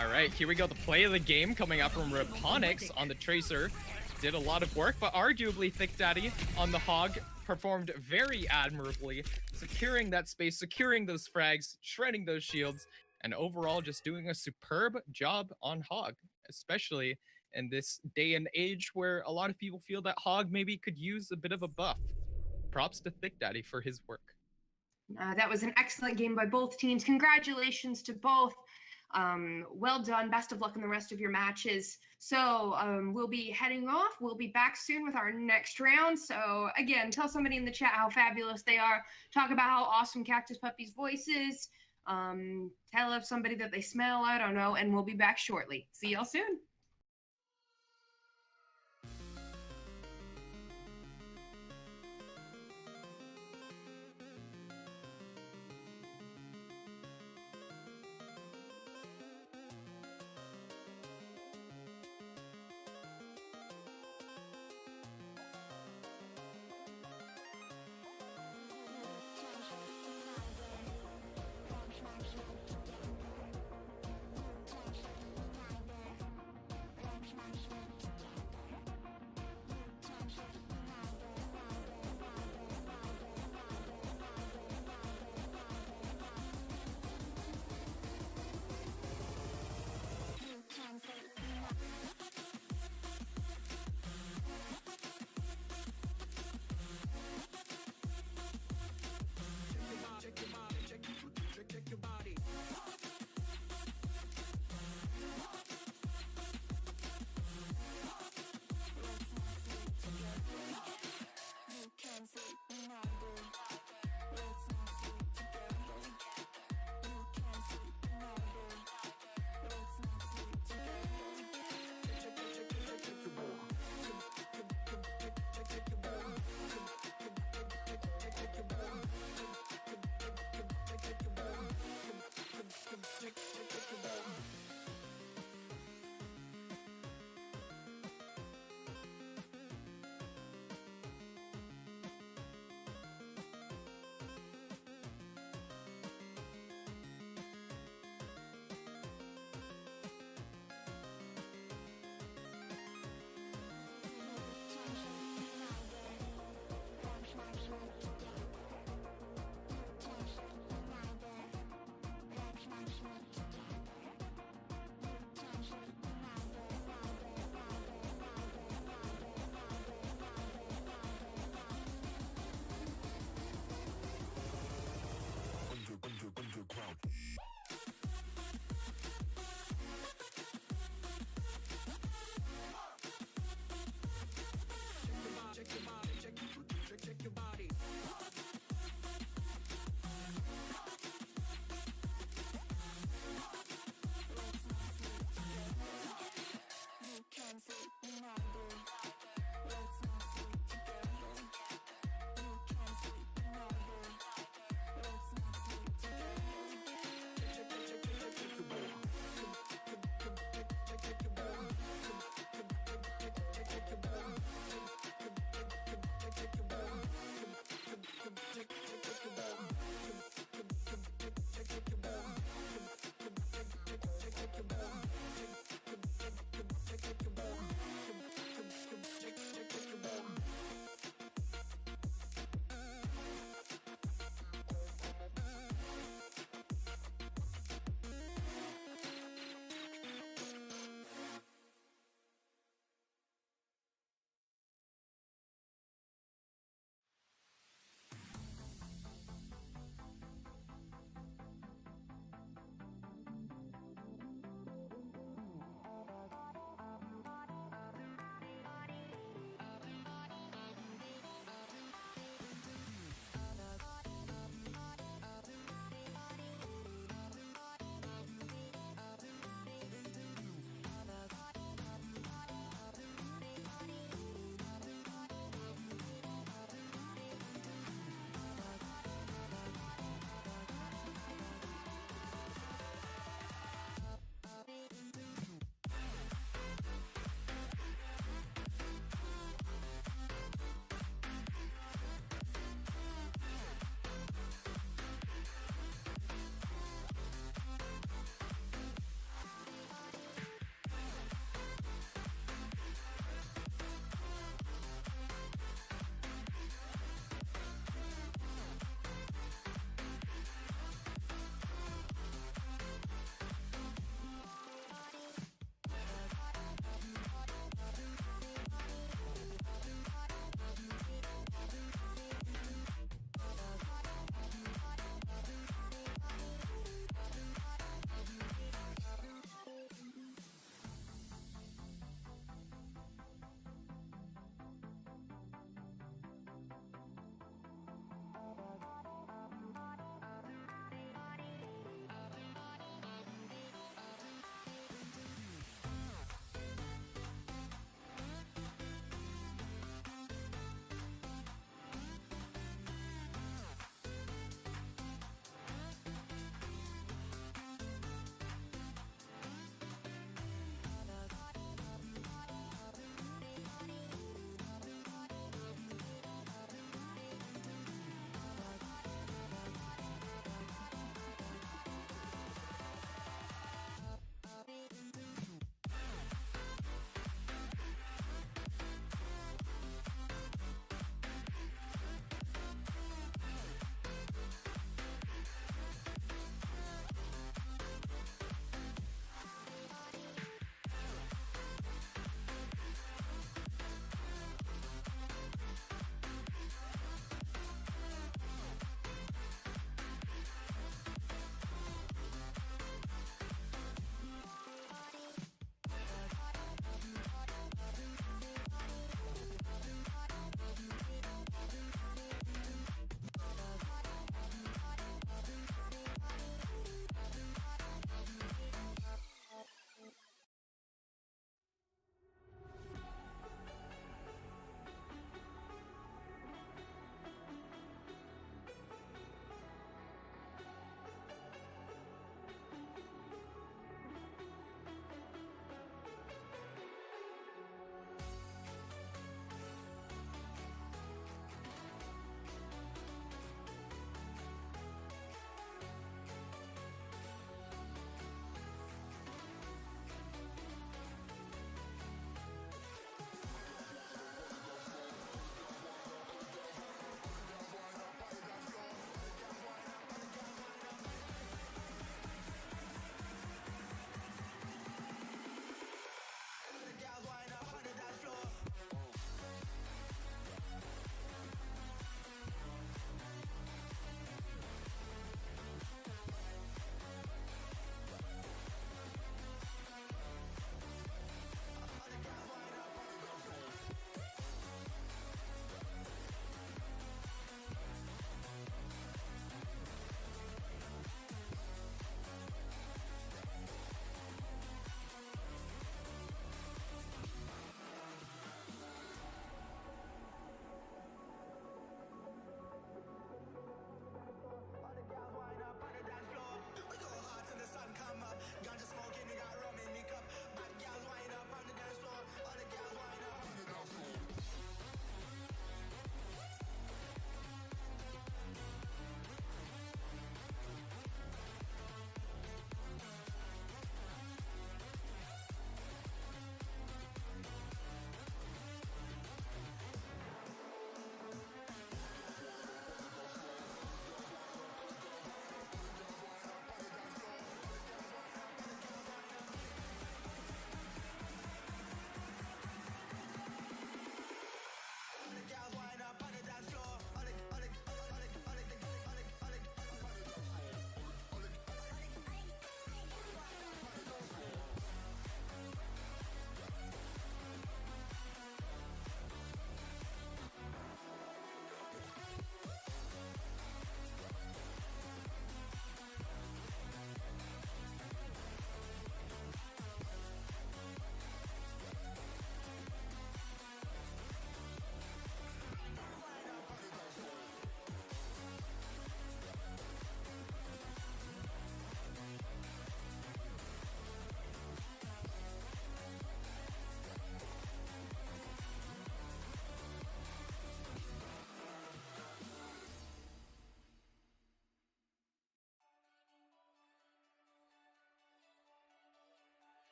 All right, here we go. The play of the game coming out from Reponics on the Tracer. Did a lot of work, but arguably Thick Daddy on the Hog performed very admirably, securing that space, securing those frags, shredding those shields, and overall just doing a superb job on Hog, especially in this day and age where a lot of people feel that Hog maybe could use a bit of a buff. Props to Thick Daddy for his work. That was an excellent game by both teams. Congratulations to both. Well done. Best of luck in the rest of your matches. So we'll be heading off. We'll be back soon with our next round. So again, tell somebody in the chat how fabulous they are. Talk about how awesome Cactus Puppy's voice is. Tell somebody that they smell. I don't know. And we'll be back shortly. See y'all soon.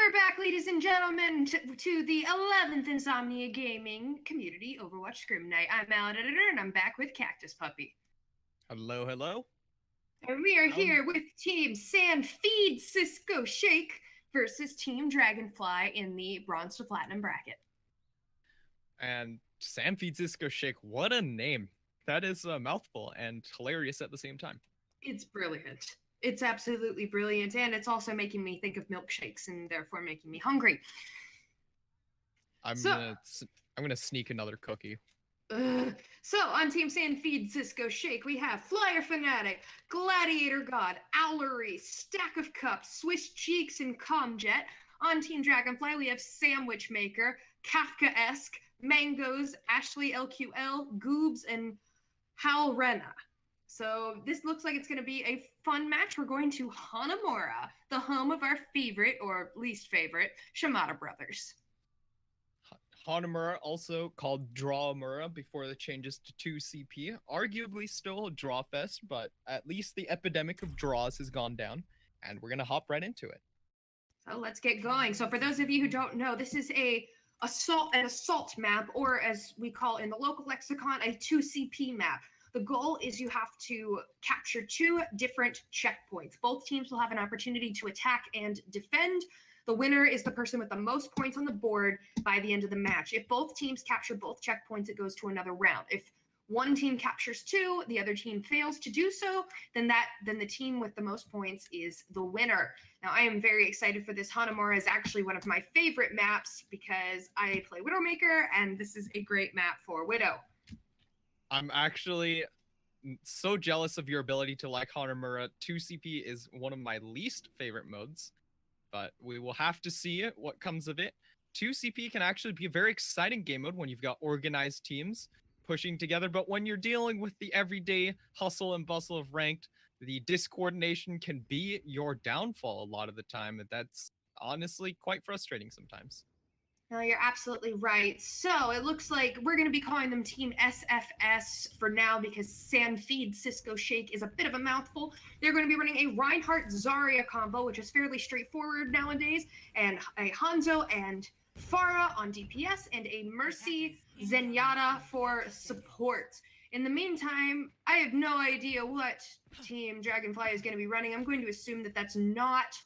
we're back, ladies and gentlemen, to the 11th Insomnia Gaming Community Overwatch Scrim Night. I'm Alan Editor, and I'm back with Cactus Puppy. Hello, hello. And we are here with Team Sanfeed Cisco Shake versus Team Dragonfly in the Bronze to Platinum bracket. And Sanfeed Cisco Shake, what a name. That is a mouthful and hilarious at the same time. It's brilliant. It's absolutely brilliant, and it's also making me think of milkshakes and therefore making me hungry. I'm gonna sneak another cookie. So on Team Sanfeed Cisco Shake, we have Flyer Fanatic, Gladiator God, Owlery, Stack of Cups, Swiss Cheeks, and Comjet. On Team Dragonfly, we have Sandwich Maker, Kafka-esque, Mangoes, Ashley LQL, Goobs, and Hal Rena. So this looks like it's going to be a fun match. We're going to Hanamura, the home of our favorite, or least favorite, Shimada brothers. Hanamura, also called Drawmura before the changes to 2CP. Arguably still a draw fest, but at least the epidemic of draws has gone down, and we're going to hop right into it. So let's get going. So for those of you who don't know, this is an assault map, or as we call in the local lexicon, a 2CP map. The goal is you have to capture 2 different checkpoints. Both teams will have an opportunity to attack and defend. The winner is the person with the most points on the board by the end of the match. If both teams capture both checkpoints, it goes to another round. If one team captures 2, the other team fails to do so, then the team with the most points is the winner. Now, I am very excited for this. Hanamura is actually one of my favorite maps because I play Widowmaker, and this is a great map for Widow. I'm actually so jealous of your ability to like Hanamura. 2CP is one of my least favorite modes, but we will have to see what comes of it. 2CP can actually be a very exciting game mode when you've got organized teams pushing together, but when you're dealing with the everyday hustle and bustle of ranked, the discoordination can be your downfall a lot of the time, and that's honestly quite frustrating sometimes. No, you're absolutely right. So it looks like we're going to be calling them Team SFS for now because Sanfeed Cisco Shake is a bit of a mouthful. They're going to be running a Reinhardt Zarya combo, which is fairly straightforward nowadays, and a Hanzo and Pharah on DPS, and a Mercy Zenyatta for support. In the meantime, I have no idea what Team Dragonfly is going to be running. I'm going to assume that that's not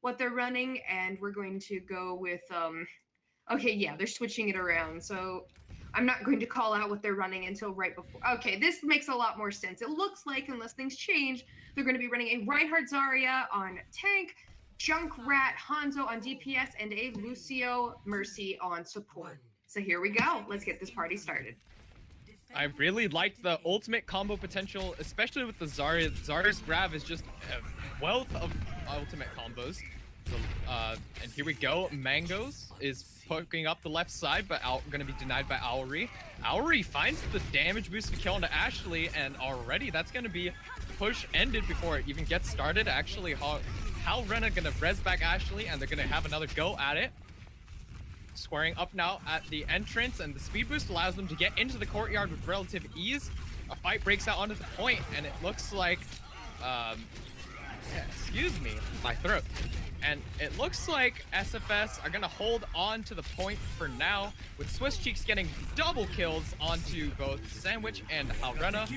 what they're running, and we're going to go with... Okay, yeah, they're switching it around, so I'm not going to call out what they're running until right before. Okay, this makes a lot more sense. It looks like, unless things change, they're going to be running a Reinhardt Zarya on tank, Junkrat Hanzo on DPS, and a Lucio Mercy on support. So here we go. Let's get this party started. I really like the ultimate combo potential, especially with the Zarya. Zarya's grab is just a wealth of ultimate combos. And here we go. Mangoes is poking up the left side, but going to be denied by Owlery. Owlery finds the damage boost to kill into Ashley, and already that's going to be push ended before it even gets started. Actually, Hal Rena going to res back Ashley, and they're going to have another go at it. Squaring up now at the entrance, and the speed boost allows them to get into the courtyard with relative ease. A fight breaks out onto the point, and it looks like... excuse me, my throat. And it looks like SFS are going to hold on to the point for now, with Swiss Cheeks getting double kills onto both Sandwich and Alrena.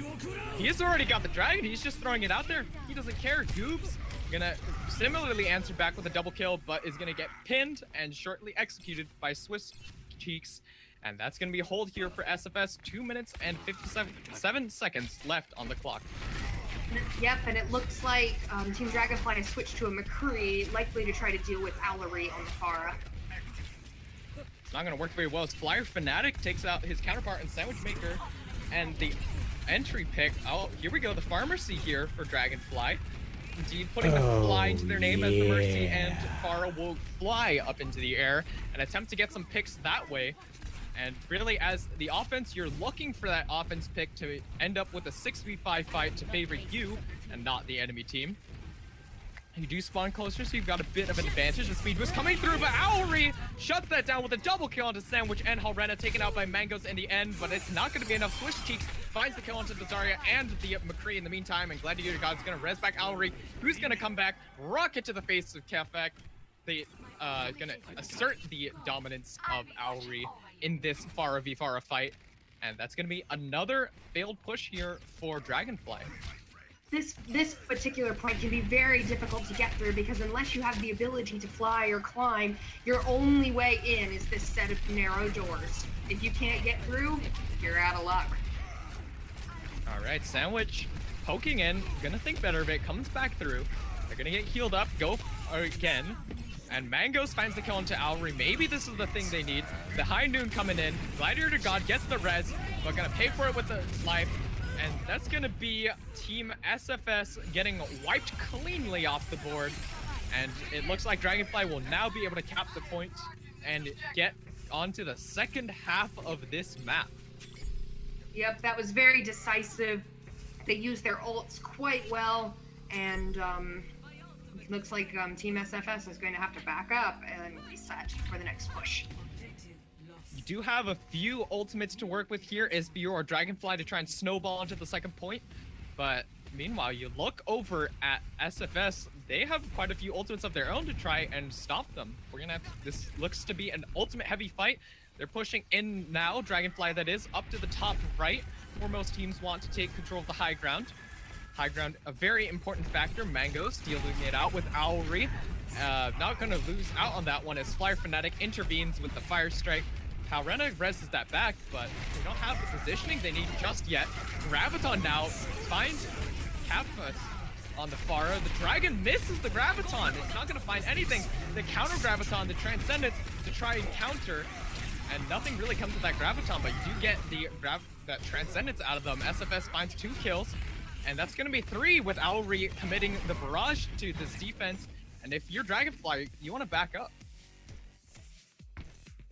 He's already got the dragon, he's just throwing it out there. He doesn't care. Goobs gonna similarly answer back with a double kill, but is gonna get pinned and shortly executed by Swiss Cheeks. And that's gonna be a hold here for SFS. 2 minutes and 57 seconds left on the clock. Yep, and it looks like Team Dragonfly has switched to a McCree, likely to try to deal with Owlery on the Pharah. It's not going to work very well as Flyer Fanatic takes out his counterpart in Sandwich Maker, and the entry pick. Oh, here we go, the Pharmacy here for Dragonfly. Indeed, putting the fly into their name as the Mercy, and Pharah will fly up into the air and attempt to get some picks that way. And really, as the offense, you're looking for that offense pick to end up with a 6v5 fight to favor you and not the enemy team. You do spawn closer, so you've got a bit of an advantage. The speed was coming through, but Owlery shuts that down with a double kill onto Sandwich and Halrena, taken out by Mangoes in the end, but it's not going to be enough. Swiss Cheeks finds the kill onto the Zarya and the McCree in the meantime, and Gladiator God's going to res back Owlery, who's going to come back, rocket to the face of Kefek. The gonna assert the dominance of Auri in this Pharah v Pharah fight, and that's gonna be another failed push here for Dragonfly. This particular point can be very difficult to get through because unless you have the ability to fly or climb, your only way in is this set of narrow doors. If you can't get through, you're out of luck. All right, Sandwich poking in, gonna think better of it, comes back through. They're gonna get healed up, go again, and Mangos finds the kill into Auri. Maybe this is the thing they need. The High Noon coming in, Gladiator God gets the res, but gonna pay for it with the life. And that's going to be Team SFS getting wiped cleanly off the board. And it looks like Dragonfly will now be able to cap the point and get onto the second half of this map. Yep, that was very decisive. They used their ults quite well. And it looks like Team SFS is going to have to back up and be set for the next push. You do have a few ultimates to work with here as for your Dragonfly to try and snowball into the second point. But meanwhile, you look over at SFS, they have quite a few ultimates of their own to try and stop them. We're gonna have, this looks to be an ultimate heavy fight. They're pushing in now, Dragonfly that is, up to the top right, where most teams want to take control of the high ground. High ground, a very important factor. Mangoes dealing it out with Auri. Not gonna lose out on that one as Flyer Fnatic intervenes with the Fire Strike. Halrena reses that back, but they don't have the positioning they need just yet. Graviton now finds Kappa on the Pharah. The Dragon misses the Graviton. It's not going to find anything. The counter Graviton, the Transcendence to try and counter, and nothing really comes with that Graviton, but you do get that Transcendence out of them. SFS finds 2 kills, and that's going to be 3 with Auri committing the barrage to this defense. And if you're Dragonfly, you want to back up.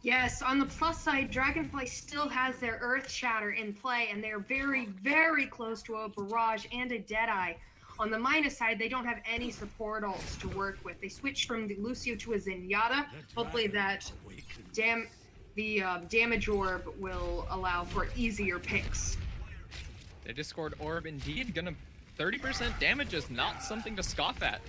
Yes, on the plus side, Dragonfly still has their Earth Shatter in play, and they're very, very close to a Barrage and a Deadeye. On the minus side, they don't have any support ults to work with. They switched from the Lucio to a Zenyatta. Hopefully that damage orb will allow for easier picks. The Discord orb indeed gonna 30% damage is not something to scoff at.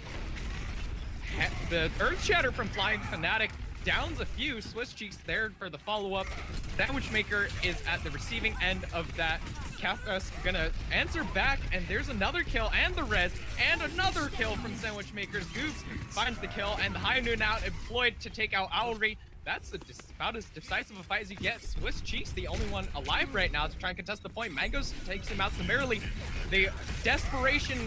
The Earth Shatter from Flying Fnatic downs a few. Swiss Cheeks there for the follow-up. Sandwich Maker is at the receiving end of that. Kafka's gonna answer back, and there's another kill and the res, and another kill from Sandwich Maker's Goops finds the kill, and the High Noon out employed to take out Auri. That's about as decisive a fight as you get. Swiss Cheeks, the only one alive right now to try and contest the point. Mangos takes him out summarily. The desperation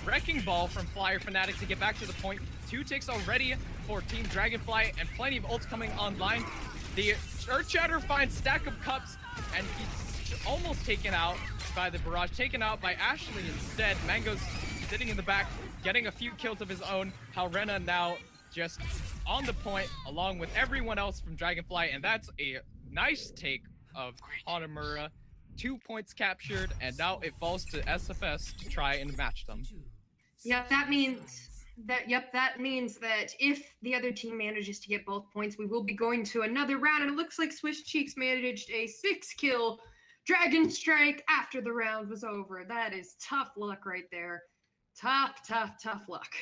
wrecking ball from Flyer Fnatic to get back to the point. 2 ticks already for Team Dragonfly, and plenty of ults coming online. The Earth Shatter finds Stack of Cups, and he's almost taken out by the Barrage, taken out by Ashley instead. Mango's sitting in the back, getting a few kills of his own. Halrena now just on the point, along with everyone else from Dragonfly, and that's a nice take of Hanamura. 2 points captured, and now it falls to SFS to try and match them. Yeah, that means that if the other team manages to get both points, we will be going to another round. And it looks like Swiss Cheeks managed a 6-kill Dragon Strike after the round was over. That is tough luck right there. Tough luck.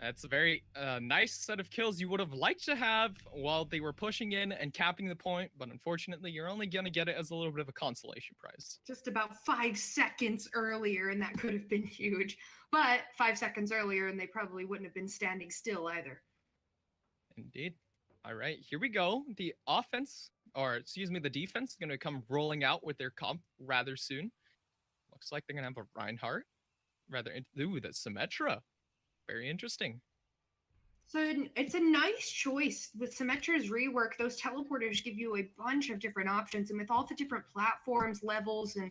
That's a very nice set of kills you would have liked to have while they were pushing in and capping the point, but unfortunately, you're only going to get it as a little bit of a consolation prize. Just about 5 seconds earlier, and that could have been huge. But 5 seconds earlier, and they probably wouldn't have been standing still either. Indeed. All right, here we go. The defense is going to come rolling out with their comp rather soon. Looks like they're going to have a Reinhardt. Ooh, the Symmetra. Very interesting. So it's a nice choice. With Symmetra's rework, those teleporters give you a bunch of different options. And with all the different platforms, levels, and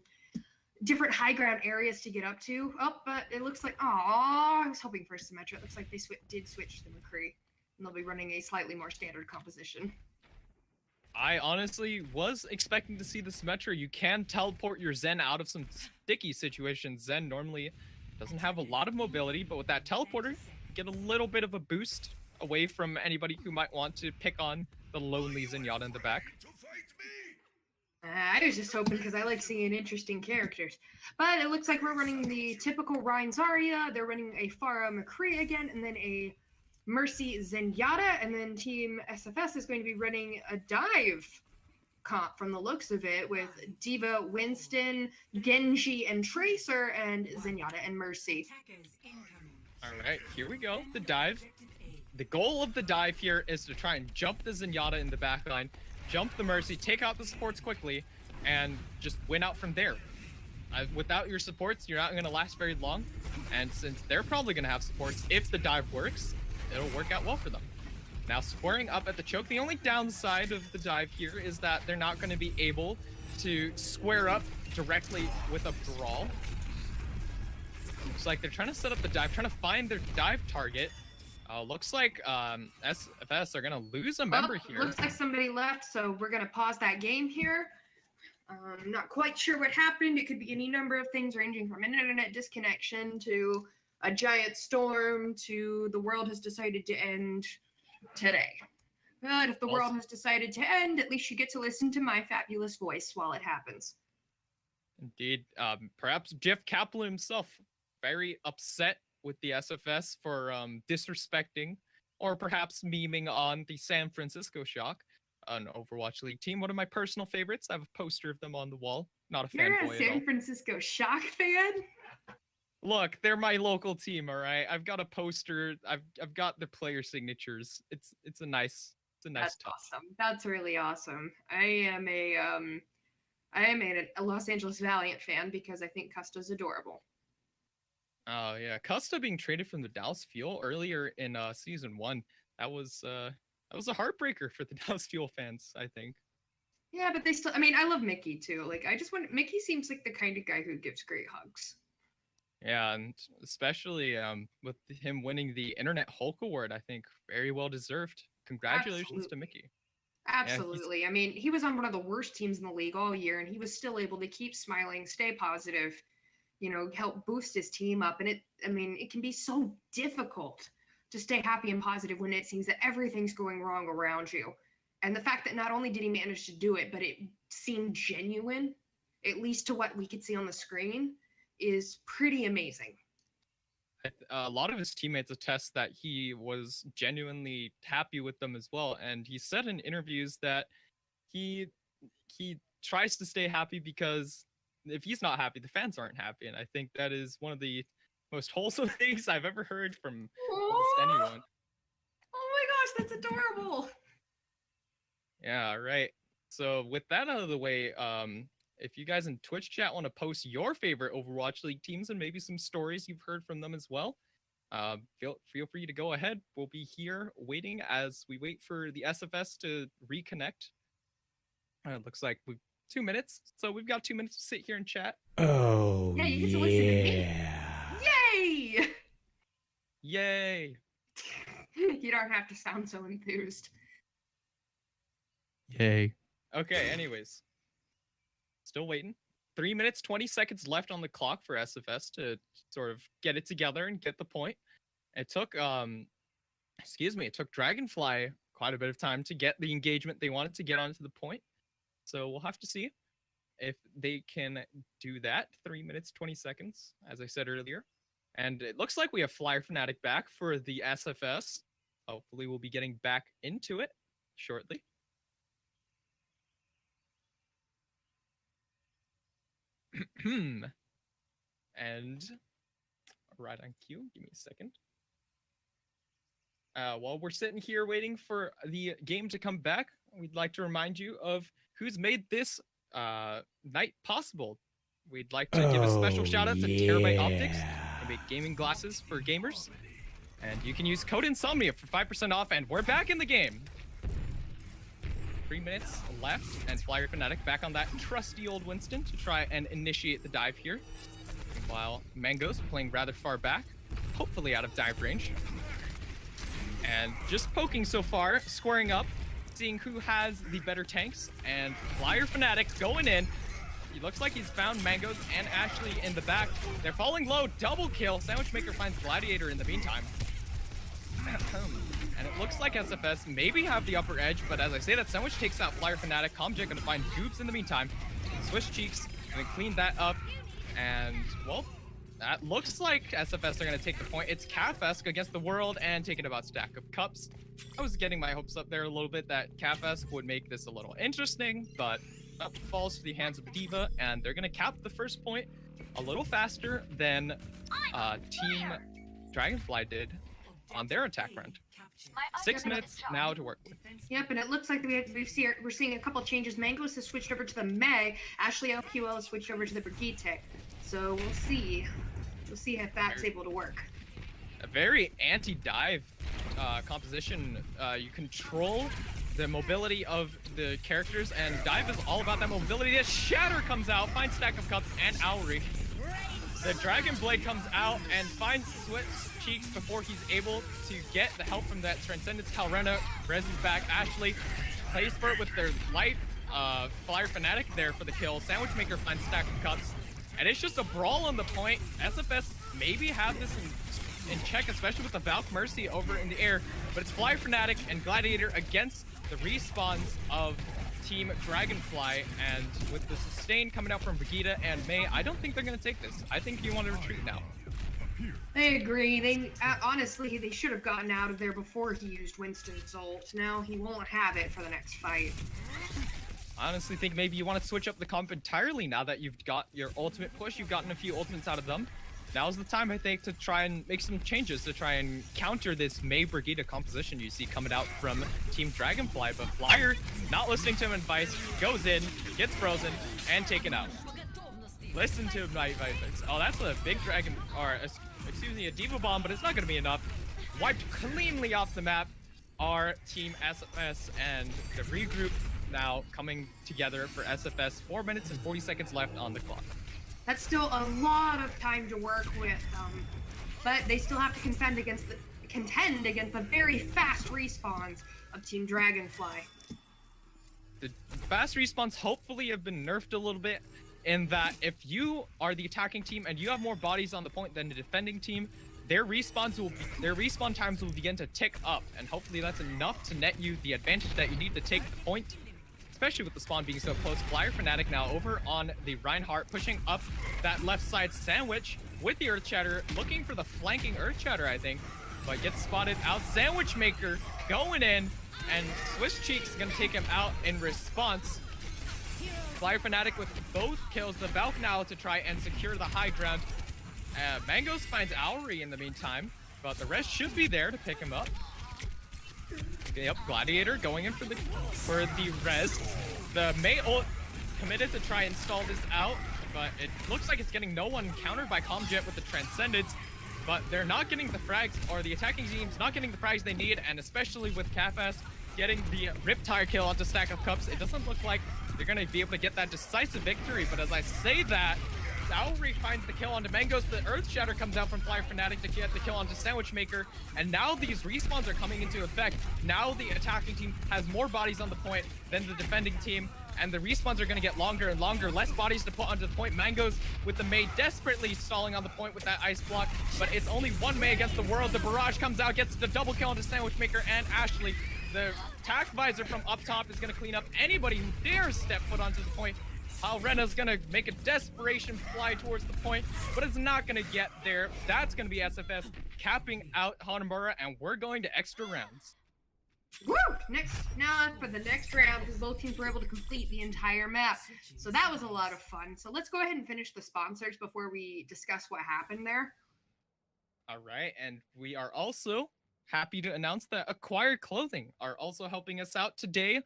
different high ground areas to get up to. Oh, but it looks like, I was hoping for Symmetra. It looks like they did switch to McCree. And they'll be running a slightly more standard composition. I honestly was expecting to see the Symmetra. You can teleport your Zen out of some sticky situations. Zen normally doesn't have a lot of mobility, but with that teleporter, you get a little bit of a boost away from anybody who might want to pick on the lonely Zenyatta in the back. I was just hoping because I like seeing interesting characters. But it looks like we're running the typical Rein Zarya. They're running a Pharah McCree again, and then a Mercy Zenyatta, and then Team SFS is going to be running a dive comp from the looks of it with Diva, Winston, Genji, and Tracer, and Zenyatta and Mercy. All right, here we go. The dive. The goal of the dive here is to try and jump the Zenyatta in the backline, jump the Mercy, take out the supports quickly, and just win out from there. Without your supports, you're not going to last very long. And since they're probably going to have supports, if the dive works, it'll work out well for them. Now, squaring up at the choke, the only downside of the dive here is that they're not going to be able to square up directly with a brawl. Looks like they're trying to set up the dive, trying to find their dive target. Looks like SFS are going to lose a member here. Looks like somebody left, so we're going to pause that game here. Not quite sure what happened. It could be any number of things, ranging from an internet disconnection to a giant storm to the world has decided to end today. But if the world has decided to end, at least you get to listen to my fabulous voice while it happens. Indeed. Perhaps Jeff Kaplan himself very upset with the SFS for disrespecting or perhaps memeing on the San Francisco Shock, an Overwatch League team. One of my personal favorites. I have a poster of them on the wall. Not a fanboy You're a at all. San Francisco Shock fan? Look, they're my local team, all right? I've got a poster. I've got the player signatures. It's a nice That's touch. awesome. That's really awesome. I am a Los Angeles Valiant fan because I think Custa's adorable. Oh yeah, Custa being traded from the Dallas Fuel earlier in season 1. That was a heartbreaker for the Dallas Fuel fans, I think. Yeah, but they still. I mean, I love Mickey too. Like, I just want Mickey seems like the kind of guy who gives great hugs. Yeah, and especially with him winning the Internet Hulk Award, I think very well deserved. Congratulations to Mickey. Absolutely. Yeah, I mean, he was on one of the worst teams in the league all year, and he was still able to keep smiling, stay positive, help boost his team up. And it can be so difficult to stay happy and positive when it seems that everything's going wrong around you. And the fact that not only did he manage to do it, but it seemed genuine, at least to what we could see on the screen, is pretty amazing. A lot of his teammates attest that he was genuinely happy with them as well. And he said in interviews that he tries to stay happy because if he's not happy, the fans aren't happy. And I think that is one of the most wholesome things I've ever heard from almost anyone. Oh my gosh, that's adorable. Yeah, right. So with that out of the way, if you guys in Twitch chat want to post your favorite Overwatch League teams and maybe some stories you've heard from them as well, feel free to go ahead. We'll be here waiting as we wait for the SFS to reconnect. It looks like we've 2 minutes, so we've got 2 minutes to sit here and chat. Oh, yeah, you get to listen to me. Yay! Yay! You don't have to sound so enthused. Yay. Okay, anyways. Still waiting. 3 minutes, 20 seconds left on the clock for SFS to sort of get it together and get the point. It took, it took Dragonfly quite a bit of time to get the engagement they wanted to get onto the point. So we'll have to see if they can do that. 3 minutes, 20 seconds, as I said earlier. And it looks like we have Flyer Fnatic back for the SFS. Hopefully we'll be getting back into it shortly. And right on cue, give me a second. While we're sitting here waiting for the game to come back, we'd like to remind you of who's made this night possible. We'd like to give a special shout out to Terabyte Optics. They make gaming glasses for gamers. And you can use code Insomnia for 5% off, and we're back in the game. 3 minutes left, and Flyer Fnatic back on that trusty old Winston to try and initiate the dive here. While Mango's playing rather far back, hopefully out of dive range. And just poking so far, squaring up, seeing who has the better tanks, and Flyer Fnatic going in. He looks like he's found Mangoes and Ashley in the back. They're falling low, double kill. Sandwich Maker finds Gladiator in the meantime. And it looks like SFS maybe have the upper edge, but as I say that, Sandwich takes out Flyer Fnatic. Comjet gonna find Goobs in the meantime. Swish Cheeks gonna clean that up. And, well, That looks like SFS are going to take the point. It's Cafesk against the world and taking about stack of cups. I was getting my hopes up there a little bit that Cafesk would make this a little interesting, but up falls to the hands of the Diva, and they're going to cap the first point a little faster than Team Dragonfly did on their attack run. 6 minutes now to work with. Yep, and it looks like we're seeing a couple changes. Mangos has switched over to the Meg. Ashley LQL has switched over to the Brigitte. So we'll see. We'll see if that's able to work. A very anti-dive composition. You control the mobility of the characters, and dive is all about that mobility. The Shatter comes out, finds Stack of Cups and Owry. The Dragon Blade comes out and finds Swift Cheeks before he's able to get the help from that Transcendence. Calrena, Rez is back. Ashley plays for it with their light Flyer Fanatic there for the kill. Sandwich Maker finds Stack of Cups. And it's just a brawl on the point. SFS maybe have this in check, especially with the Valk Mercy over in the air. But it's Flyer Fanatic and Gladiator against the respawns of Team Dragonfly, and with the sustain coming out from Brigitte and May, I don't think they're going to take this. I think you want to retreat now. I agree. Honestly, they should have gotten out of there before he used Winston's ult. Now he won't have it for the next fight. I honestly think maybe you want to switch up the comp entirely now that you've got your ultimate push. You've gotten a few ultimates out of them. Now's the time, I think, to try and make some changes to try and counter this May Brigitte composition you see coming out from Team Dragonfly. But Flyer, not listening to him advice, goes in, gets frozen, and taken out. Listen to my advice. Oh, that's a big dragon, or excuse me, a Diva Bomb, but it's not going to be enough. Wiped cleanly off the map are Team SFS, and the regroup now coming together for SFS. 4 minutes and 40 seconds left on the clock. That's still a lot of time to work with, but they still have to contend against the very fast respawns of Team Dragonfly. The fast respawns hopefully have been nerfed a little bit, in that if you are the attacking team and you have more bodies on the point than the defending team, their respawn times will begin to tick up, and hopefully that's enough to net you the advantage that you need to take the point. Especially with the spawn being so close. Flyer Fanatic now over on the Reinhardt, pushing up that left side sandwich with the Earth Shatter, looking for the flanking Earth Shatter, I think, but gets spotted out. Sandwich Maker going in, and Swiss Cheeks gonna take him out in response. Flyer Fanatic with both kills. The Valk now to try and secure the high ground. Mangos finds Owry in the meantime, but the rest should be there to pick him up. Yep, Gladiator going in for the res. The May ult committed to try and stall this out, but it looks like it's getting no one countered by Comjet with the Transcendence, but they're not getting the frags, or the attacking team's not getting the frags they need, and especially with Cafas getting the Riptire kill onto Stack of Cups, it doesn't look like they're going to be able to get that decisive victory. But as I say that, Owry finds the kill onto Mangos. The Earth Shatter comes out from Flyer Fanatic to get the kill onto Sandwich Maker. And now these respawns are coming into effect. Now the attacking team has more bodies on the point than the defending team. And the respawns are going to get longer and longer. Less bodies to put onto the point. Mangos with the May desperately stalling on the point with that ice block. But it's only one May against the world. The Barrage comes out, gets the double kill onto Sandwich Maker and Ashley. The attack visor from up top is going to clean up anybody who dares step foot onto the point. Rena's gonna make a desperation fly towards the point, but it's not gonna get there. That's gonna be SFS capping out Hanamura, and we're going to extra rounds. Woo! Now for the next round, because both teams were able to complete the entire map. So that was a lot of fun. So let's go ahead and finish the sponsors before we discuss what happened there. All right, and we are also happy to announce that Acquired Clothing are also helping us out today.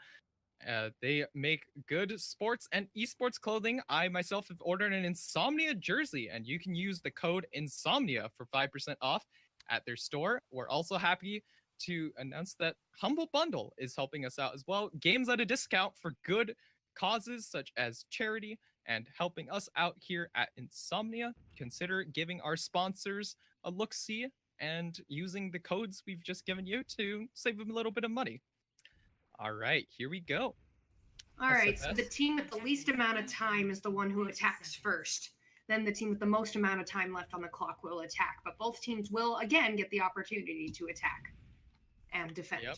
They make good sports and esports clothing. I myself have ordered an Insomnia jersey, and you can use the code Insomnia for 5% off at their store. We're also happy to announce that Humble Bundle is helping us out as well. Games at a discount for good causes such as charity and helping us out here at Insomnia. Consider giving our sponsors a look-see and using the codes we've just given you to save them a little bit of money. All right, here we go. All right, so the team with the least amount of time is the one who attacks first. Then the team with the most amount of time left on the clock will attack. But both teams will, again, get the opportunity to attack and defend. Yep.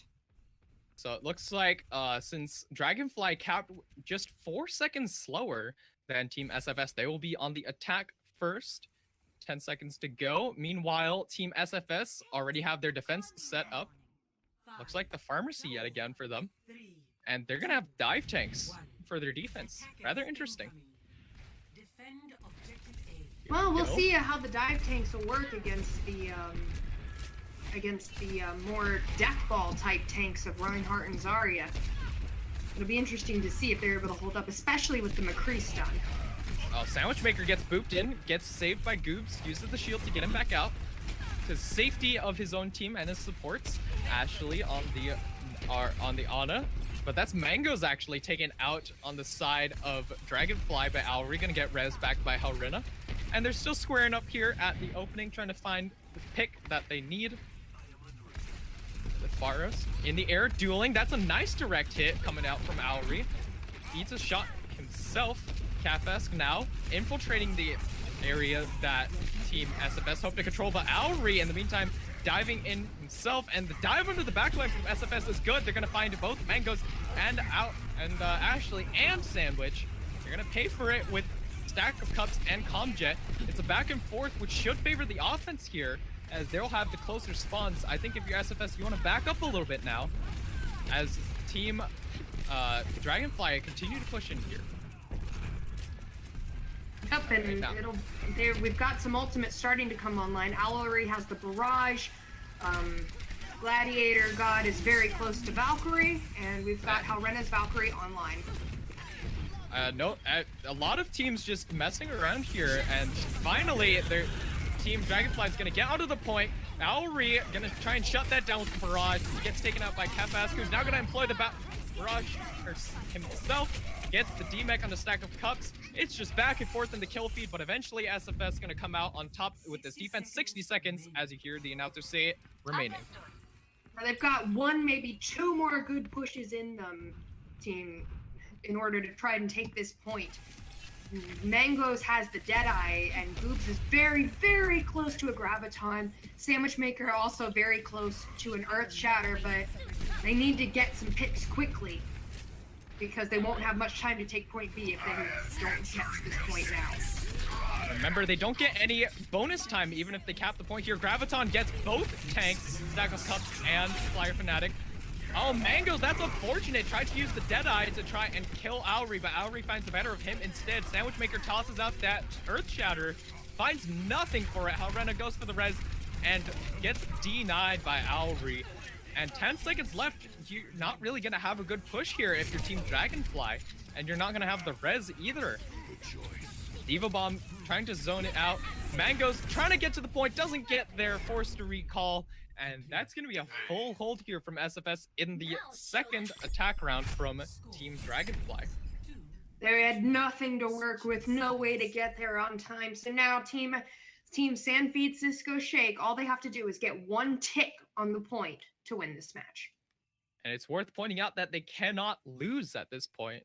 So it looks like since Dragonfly capped just 4 seconds slower than Team SFS, they will be on the attack first. 10 seconds to go. Meanwhile, Team SFS already have their defense set up. Looks like the pharmacy yet again for them. And they're going to have dive tanks for their defense. Rather interesting. Well, we'll see how the dive tanks will work against the more death ball type tanks of Reinhardt and Zarya. It'll be interesting to see if they're able to hold up, especially with the McCree stun. Oh, Sandwich Maker gets booped in, gets saved by Goobs, uses the shield to get him back out. To safety of his own team and his supports. Ashley on the Ana. But that's Mango's actually taken out on the side of Dragonfly by Auri, gonna get res back by Helrina. And they're still squaring up here at the opening, trying to find the pick that they need. With Faros in the air, dueling. That's a nice direct hit coming out from Auri. Eats a shot himself. Kafesk now infiltrating the area that Team SFS hope to control, but Auri in the meantime diving in himself, and the dive under the backline from SFS is good. They're gonna find both Mangoes and Ashley and Sandwich. They're gonna pay for it with Stack of Cups and Comjet. It's a back and forth which should favor the offense here, as they'll have the closer spawns. I think if you're SFS, you want to back up a little bit now, as Team Dragonfly continue to push in here. Yep, and we've got some ultimates starting to come online. Auri has the barrage. Gladiator God is very close to Valkyrie, and we've got Helrena's Valkyrie online. A lot of teams just messing around here, and finally their Team Dragonfly is gonna get out of the point. Auri gonna try and shut that down with the barrage. He gets taken out by Kafesk, who's now gonna employ the barrage himself. Gets the D-Mech on the Stack of Cups. It's just back and forth in the kill feed, but eventually SFS is going to come out on top with this defense. 60 seconds, as you hear the announcer say it, remaining. They've got one, maybe two more good pushes in them, team, in order to try and take this point. Mangoes has the Deadeye, and Goobs is very, very close to a Graviton. Sandwich Maker also very close to an Earth Shatter, but they need to get some picks quickly, because they won't have much time to take point B if they don't catch this point now. Remember, they don't get any bonus time even if they cap the point here. Graviton gets both tanks, Stack of Cups and Flyer Fanatic. Oh, Mangoes, that's unfortunate. Tried to use the Deadeye to try and kill Auri, but Auri finds the better of him instead. Sandwich Maker tosses out that Earth Shatter, finds nothing for it. Helrena goes for the res and gets denied by Auri. And 10 seconds left, you're not really going to have a good push here if you're Team Dragonfly. And you're not going to have the res either. Diva Bomb trying to zone it out. Mango's trying to get to the point, doesn't get there, forced to recall. And that's going to be a full hold here from SFS in the second attack round from Team Dragonfly. They had nothing to work with, no way to get there on time. So now Team Sandfeed Cisco Shake, all they have to do is get one tick on the point to win this match. And it's worth pointing out that they cannot lose at this point,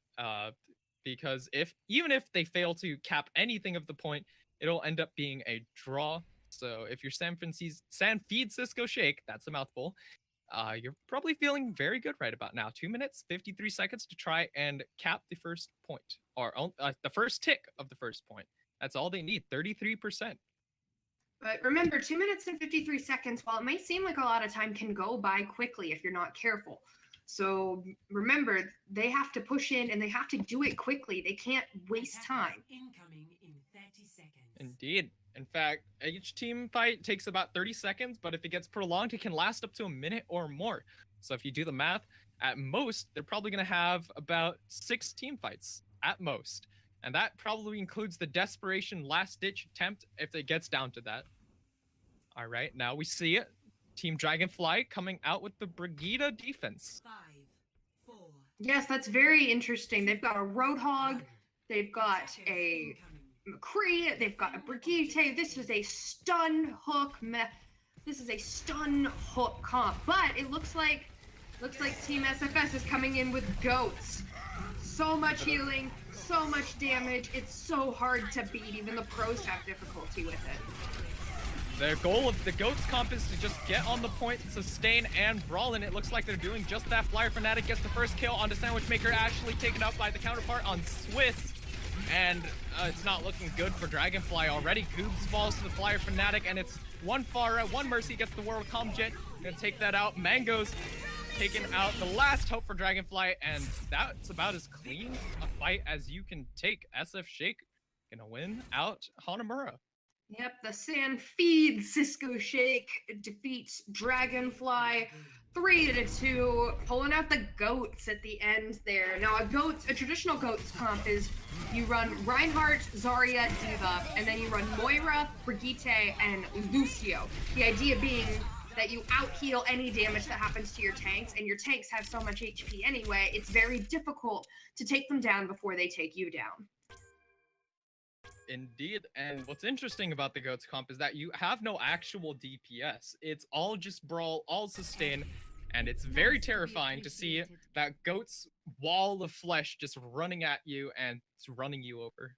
because even if they fail to cap anything of the point, it'll end up being a draw. So if you're Sandfeed Cisco Shake, that's a mouthful, you're probably feeling very good right about now. 2 minutes, 53 seconds to try and cap the first point, or the first tick of the first point. That's all they need, 33%. But remember, 2 minutes and 53 seconds, while it might seem like a lot of time, can go by quickly if you're not careful. So remember, they have to push in and they have to do it quickly. They can't waste time. Incoming in 30 seconds. Indeed. In fact, each team fight takes about 30 seconds, but if it gets prolonged, it can last up to a minute or more. So if you do the math, at most, they're probably going to have about 6 team fights, at most. And that probably includes the desperation last-ditch attempt if it gets down to that. All right, now we see it. Team Dragonfly coming out with the Brigida defense. 5, 4. Yes, that's very interesting. They've got a Roadhog, they've got a McCree, they've got a Brigitte. This is a stun hook comp. But it looks like Team SFS is coming in with goats. So much healing, so much damage. It's so hard to beat. Even the pros have difficulty with it. Their goal of the GOATS comp is to just get on the point, sustain, and brawl, and it looks like they're doing just that. Flyer Fanatic gets the first kill onto Sandwich Maker. Ashley taken out by the counterpart on Swiss. and it's not looking good for Dragonfly already. Goobs falls to the Flyer Fanatic, and it's one Pharah, one Mercy gets the World Comm Jet. Gonna take that out. Mango's taking out the last hope for Dragonfly, and that's about as clean a fight as you can take. SF Shake gonna win out Hanamura. Yep, the sand feeds Cisco Shake, defeats Dragonfly 3-2, pulling out the goats at the end there. Now a traditional goats comp is you run Reinhardt, Zarya, Diva, and then you run Moira, Brigitte, and Lucio. The idea being that you out-heal any damage that happens to your tanks, and your tanks have so much HP anyway, it's very difficult to take them down before they take you down. Indeed, and what's interesting about the Goats comp is that you have no actual DPS. It's all just brawl, all sustain, and it's very terrifying to see that Goats wall of flesh just running at you and it's running you over.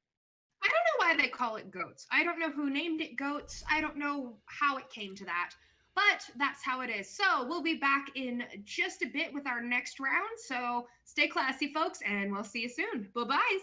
I don't know why they call it goats. I don't know who named it goats. I don't know how it came to that, but that's how it is. So we'll be back in just a bit with our next round. So stay classy, folks, and we'll see you soon. Bye-bye.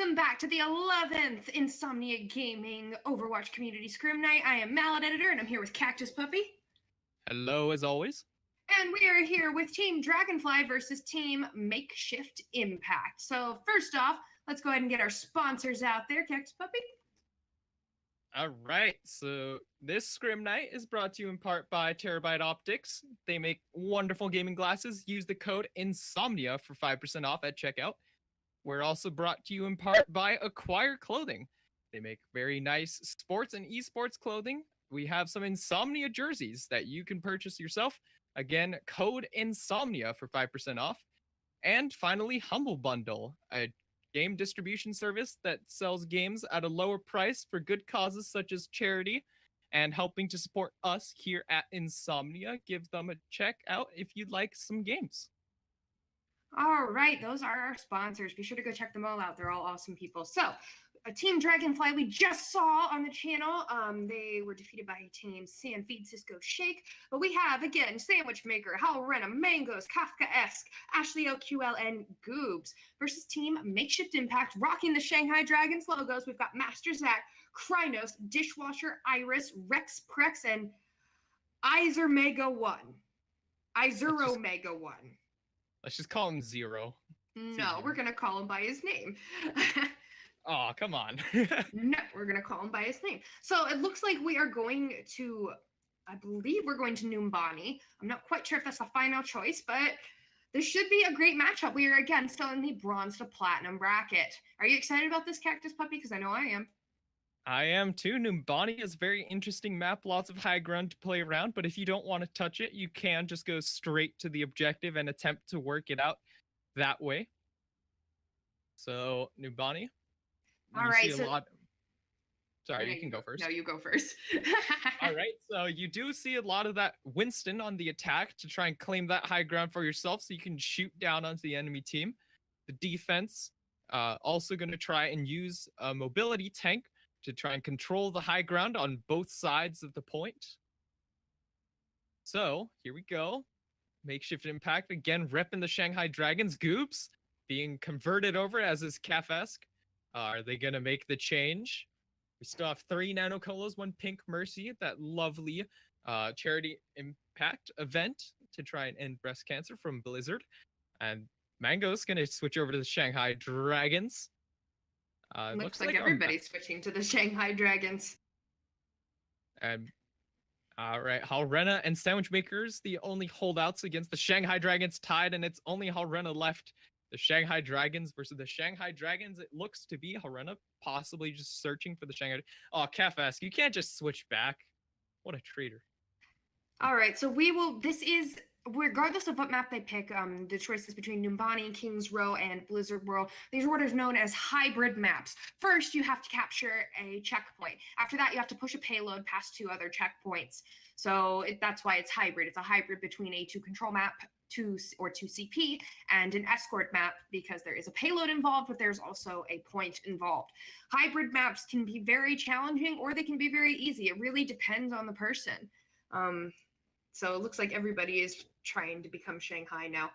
Welcome back to the 11th Insomnia Gaming Overwatch Community Scrim Night. I am Mallet Editor, and I'm here with Cactus Puppy. Hello, as always. And we are here with Team Dragonfly versus Team Makeshift Impact. So first off, let's go ahead and get our sponsors out there. Cactus Puppy? All right, so this Scrim Night is brought to you in part by Terabyte Optics. They make wonderful gaming glasses. Use the code INSOMNIA for 5% off at checkout. We're also brought to you in part by Acquire Clothing. They make very nice sports and esports clothing. We have some Insomnia jerseys that you can purchase yourself. Again, code INSOMNIA for 5% off. And finally, Humble Bundle, a game distribution service that sells games at a lower price for good causes such as charity and helping to support us here at Insomnia. Give them a check out if you'd like some games. All right, those are our sponsors. Be sure to go check them all out. They're all awesome people. So, Team Dragonfly, we just saw on the channel, they were defeated by Team Sanfeed, Cisco Shake. But we have, again, Sandwich Maker, Halrena, Mangoes, Kafka-esque, Ashley LQL, and Goobs versus Team Makeshift Impact, rocking the Shanghai Dragons logos. We've got Master Zach, Krynos, Dishwasher, Iris, Rex Prex, and Izer Mega 1. Izero Mega 1. Let's just call him Zero. No, we're going to call him by his name. Oh, come on. No, we're going to call him by his name. So it looks like we are going to, I believe we're going to Numbani. I'm not quite sure if that's the final choice, but this should be a great matchup. We are, again, still in the bronze to platinum bracket. Are you excited about this, Cactus Puppy? Because I know I am. I am too. Numbani is a very interesting map, lots of high ground to play around, but if you don't want to touch it, you can just go straight to the objective and attempt to work it out that way. So, Numbani. All right. Sorry, you can go first. No, you go first. All right, so you do see a lot of that Winston on the attack to try and claim that high ground for yourself so you can shoot down onto the enemy team. The defense also going to try and use a mobility tank to try and control the high ground on both sides of the point. So, here we go. Makeshift Impact, again, repping the Shanghai Dragons. Goobs being converted over as is Kafka-esque. Are they going to make the change? We still have 3 Nano Colos, 1 Pink Mercy, that lovely charity impact event to try and end breast cancer from Blizzard. And Mango's going to switch over to the Shanghai Dragons. Looks like everybody's switching to the Shanghai Dragons. And all right, Halrena and Sandwich Makers, the only holdouts against the Shanghai Dragons tied, and it's only Halrena left. The Shanghai Dragons versus the Shanghai Dragons. It looks to be Halrena possibly just searching for the Shanghai. Oh, Kafka-esque, you can't just switch back. What a traitor. All right, so we will. This is, regardless of what map they pick, the choices between Numbani, Kings Row, and Blizzard World. These are what are known as hybrid maps. First, you have to capture a checkpoint. After that, you have to push a payload past 2 other checkpoints. So that's why it's hybrid. It's a hybrid between a 2 control map, 2 CP, and an escort map, because there is a payload involved, but there's also a point involved. Hybrid maps can be very challenging, or they can be very easy. It really depends on the person. So it looks like everybody is trying to become Shanghai now.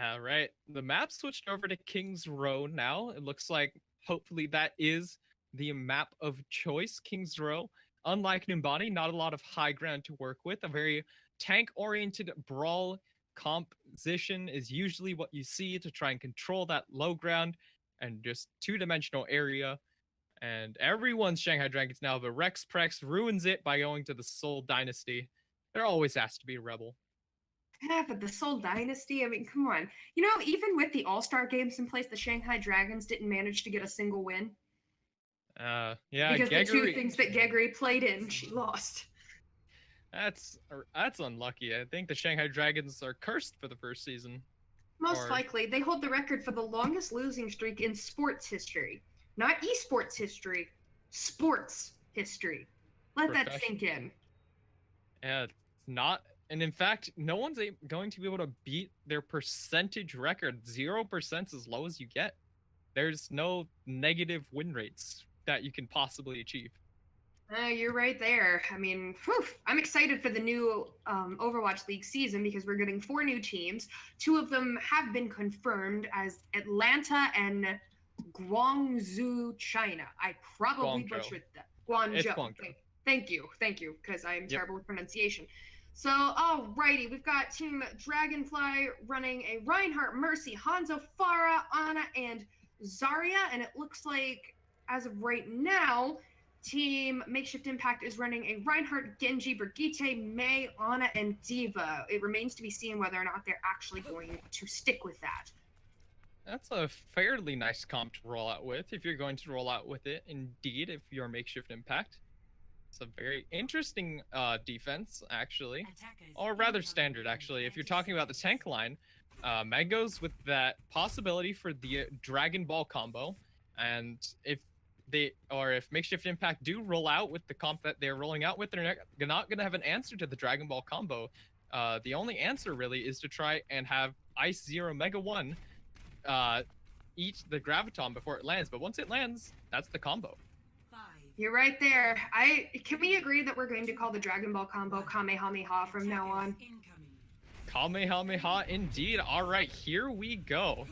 All right, the map switched over to Kings Row now. It looks like hopefully that is the map of choice. Kings Row, unlike Numbani, not a lot of high ground to work with. A very tank-oriented brawl composition is usually what you see to try and control that low ground and just 2-dimensional area. And everyone's Shanghai Dragons now, but Rex Prex ruins it by going to the Soul Dynasty. There always has to be a rebel. Yeah, but the Soul Dynasty, I mean, come on. You know, even with the All-Star games in place, the Shanghai Dragons didn't manage to get a single win. Yeah, because the 2 things that Geggery played in, she lost. That's unlucky. I think the Shanghai Dragons are cursed for the first season. Most likely. They hold the record for the longest losing streak in sports history. Not esports history, sports history. Let that sink in. Yeah, it's not. And in fact, no one's going to be able to beat their percentage record. 0% is as low as you get. There's no negative win rates that you can possibly achieve. You're right there. I mean, I'm excited for the new Overwatch League season because we're getting 4 new teams. 2 of them have been confirmed as Atlanta and Guangzhou, China. I probably Guangzhou. butchered that. Guangzhou. It's Guangzhou. Thank you, because I am terrible with pronunciation. So, alrighty, we've got Team Dragonfly running a Reinhardt, Mercy, Hanzo, Pharah, Ana, and Zarya, and it looks like, as of right now, Team Makeshift Impact is running a Reinhardt, Genji, Brigitte, Mei, Ana, and Diva. It remains to be seen whether or not they're actually going to stick with that. That's a fairly nice comp to roll out with, if you're going to roll out with it, indeed, if you're Makeshift Impact. It's a very interesting defense, actually. Or rather standard, actually. If you're talking about the tank line, Mango's with that possibility for the Dragon Ball combo. And if Makeshift Impact do roll out with the comp that they're rolling out with, they're not going to have an answer to the Dragon Ball combo. The only answer, really, is to try and have Ice 0 Mega 1 eat the Graviton before it lands. But once it lands, that's the combo. You're right there. Can we agree that we're going to call the Dragon Ball combo Kamehameha from now on? Kamehameha, indeed. All right, here we go.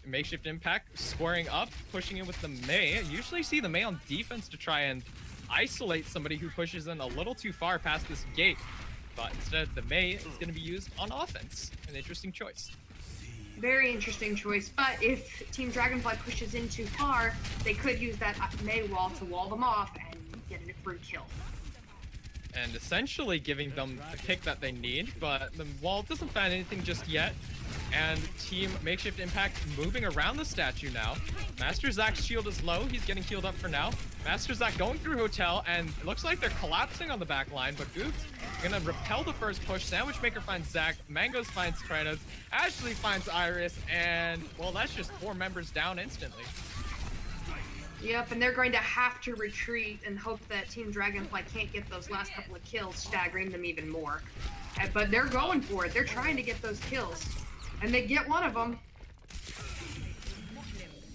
Makeshift Impact squaring up, pushing in with the Mei. Usually see the Mei on defense to try and isolate somebody who pushes in a little too far past this gate. But instead, the Mei is going to be used on offense. An interesting choice. Very interesting choice, but if Team Dragonfly pushes in too far, they could use that Mei wall to wall them off and get a free kill. And essentially giving them the pick that they need, but the wall doesn't find anything just yet. And Team Makeshift Impact moving around the statue now. Master Zach's shield is low. He's getting healed up for now. Master Zach going through Hotel, and it looks like they're collapsing on the back line, but Goop's gonna repel the first push. Sandwich Maker finds Zach. Mangos finds Krynos. Ashley finds Iris, and, well, that's just 4 members down instantly. Yep, and they're going to have to retreat and hope that Team Dragonfly can't get those last couple of kills, staggering them even more. But they're going for it. They're trying to get those kills. And they get one of them.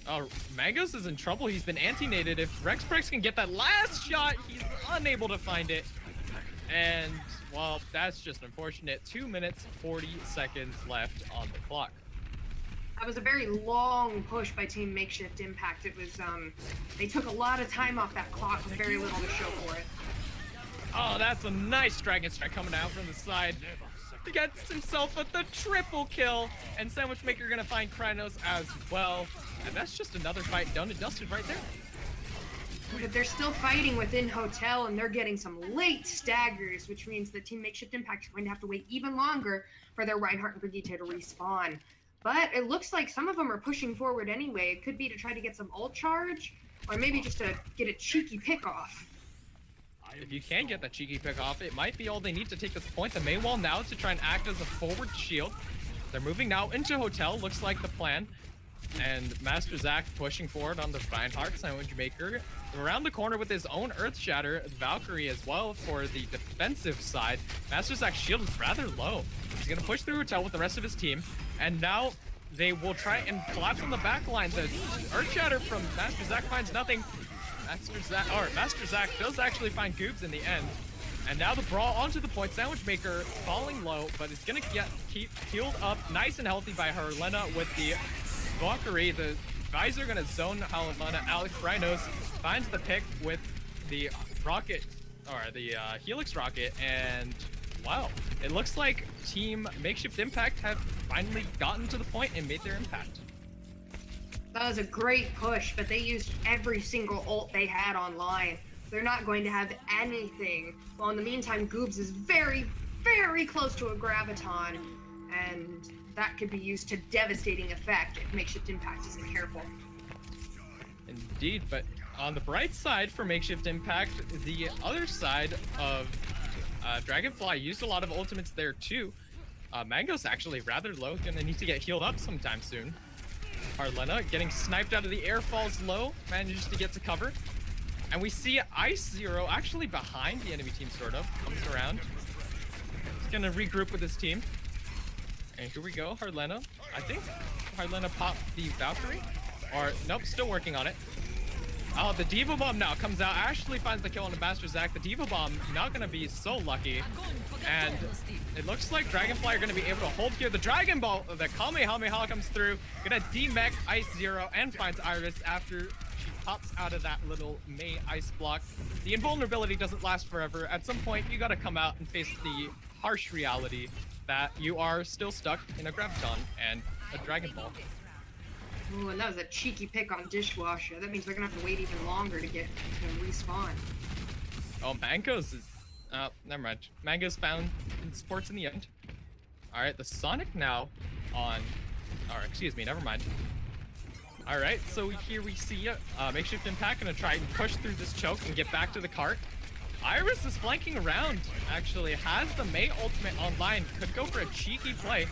Oh, Mangos is in trouble. He's been anti-nated. If Rexprex can get that last shot, he's unable to find it. And, well, that's just unfortunate. 2 minutes, 40 seconds left on the clock. That was a very long push by Team Makeshift Impact. It was, they took a lot of time off that clock with very little to show for it. Oh, that's a nice Dragon Strike coming out from the side. He gets himself with the triple kill, and Sandwich Maker gonna find Krynos as well. And that's just another fight done and dusted right there. But they're still fighting within Hotel, and they're getting some late staggers, which means that Team Makeshift Impact is going to have to wait even longer for their Reinhardt and Brigitte to respawn. But it looks like some of them are pushing forward anyway. It could be to try to get some ult charge, or maybe just to get a cheeky pick off. If you can get that cheeky pick off, it might be all they need to take this point. The Mei wall now to try and act as a forward shield. They're moving now into Hotel, looks like the plan. And Master Zach pushing forward on the Reinhardt Sandwich Maker. Around the corner with his own Earth Shatter, Valkyrie as well for the defensive side. Master Zach's shield is rather low. He's gonna push through Hotel with the rest of his team. And now they will try and collapse on the back line. The Earth Shatter from Master Zach finds nothing. Master Zach does actually find Goobs in the end. And now the brawl onto the point. Sandwich Maker falling low, but it's gonna keep healed up nice and healthy by Helena with the Valkyrie. The Visor gonna zone Helena out. Krynos finds the pick with the rocket, or the Helix rocket, and wow, it looks like Team Makeshift Impact have finally gotten to the point and made their impact. That was a great push, but they used every single ult they had online. They're not going to have anything. Well, in the meantime, Goobs is very, very close to a Graviton, and that could be used to devastating effect if Makeshift Impact isn't careful. Indeed, but on the bright side for Makeshift Impact, the other side of Dragonfly used a lot of ultimates there too. Mango's actually rather low, gonna need to get healed up sometime soon. Harlena getting sniped out of the air, falls low, manages to get to cover. And we see Ice Zero actually behind the enemy team, sort of, comes around. He's gonna regroup with his team. And here we go, Harlena. I think Harlena popped the Valkyrie. Or, nope, still working on it. Oh, the Diva Bomb now comes out. Ashley finds the kill on the Master Zac. The Diva Bomb not gonna be so lucky. And it looks like Dragonfly are gonna be able to hold here. The Dragon Ball, the Kamehameha comes through. Gonna demech Ice Zero and finds Iris after she pops out of that little Mei ice block. The invulnerability doesn't last forever. At some point, you gotta come out and face the harsh reality that you are still stuck in a Graviton and a Dragon Ball. Ooh, and that was a cheeky pick on Dishwasher. That means they're gonna have to wait even longer to get respawn. Oh, Mango's is... never mind. Mango's found sports in the end. Alright, the Sonic now on... Or, excuse me, never mind. Alright, so here we see Makeshift Impact gonna try and push through this choke and get back to the cart. Iris is flanking around, actually. Has the Mei ultimate online. Could go for a cheeky play.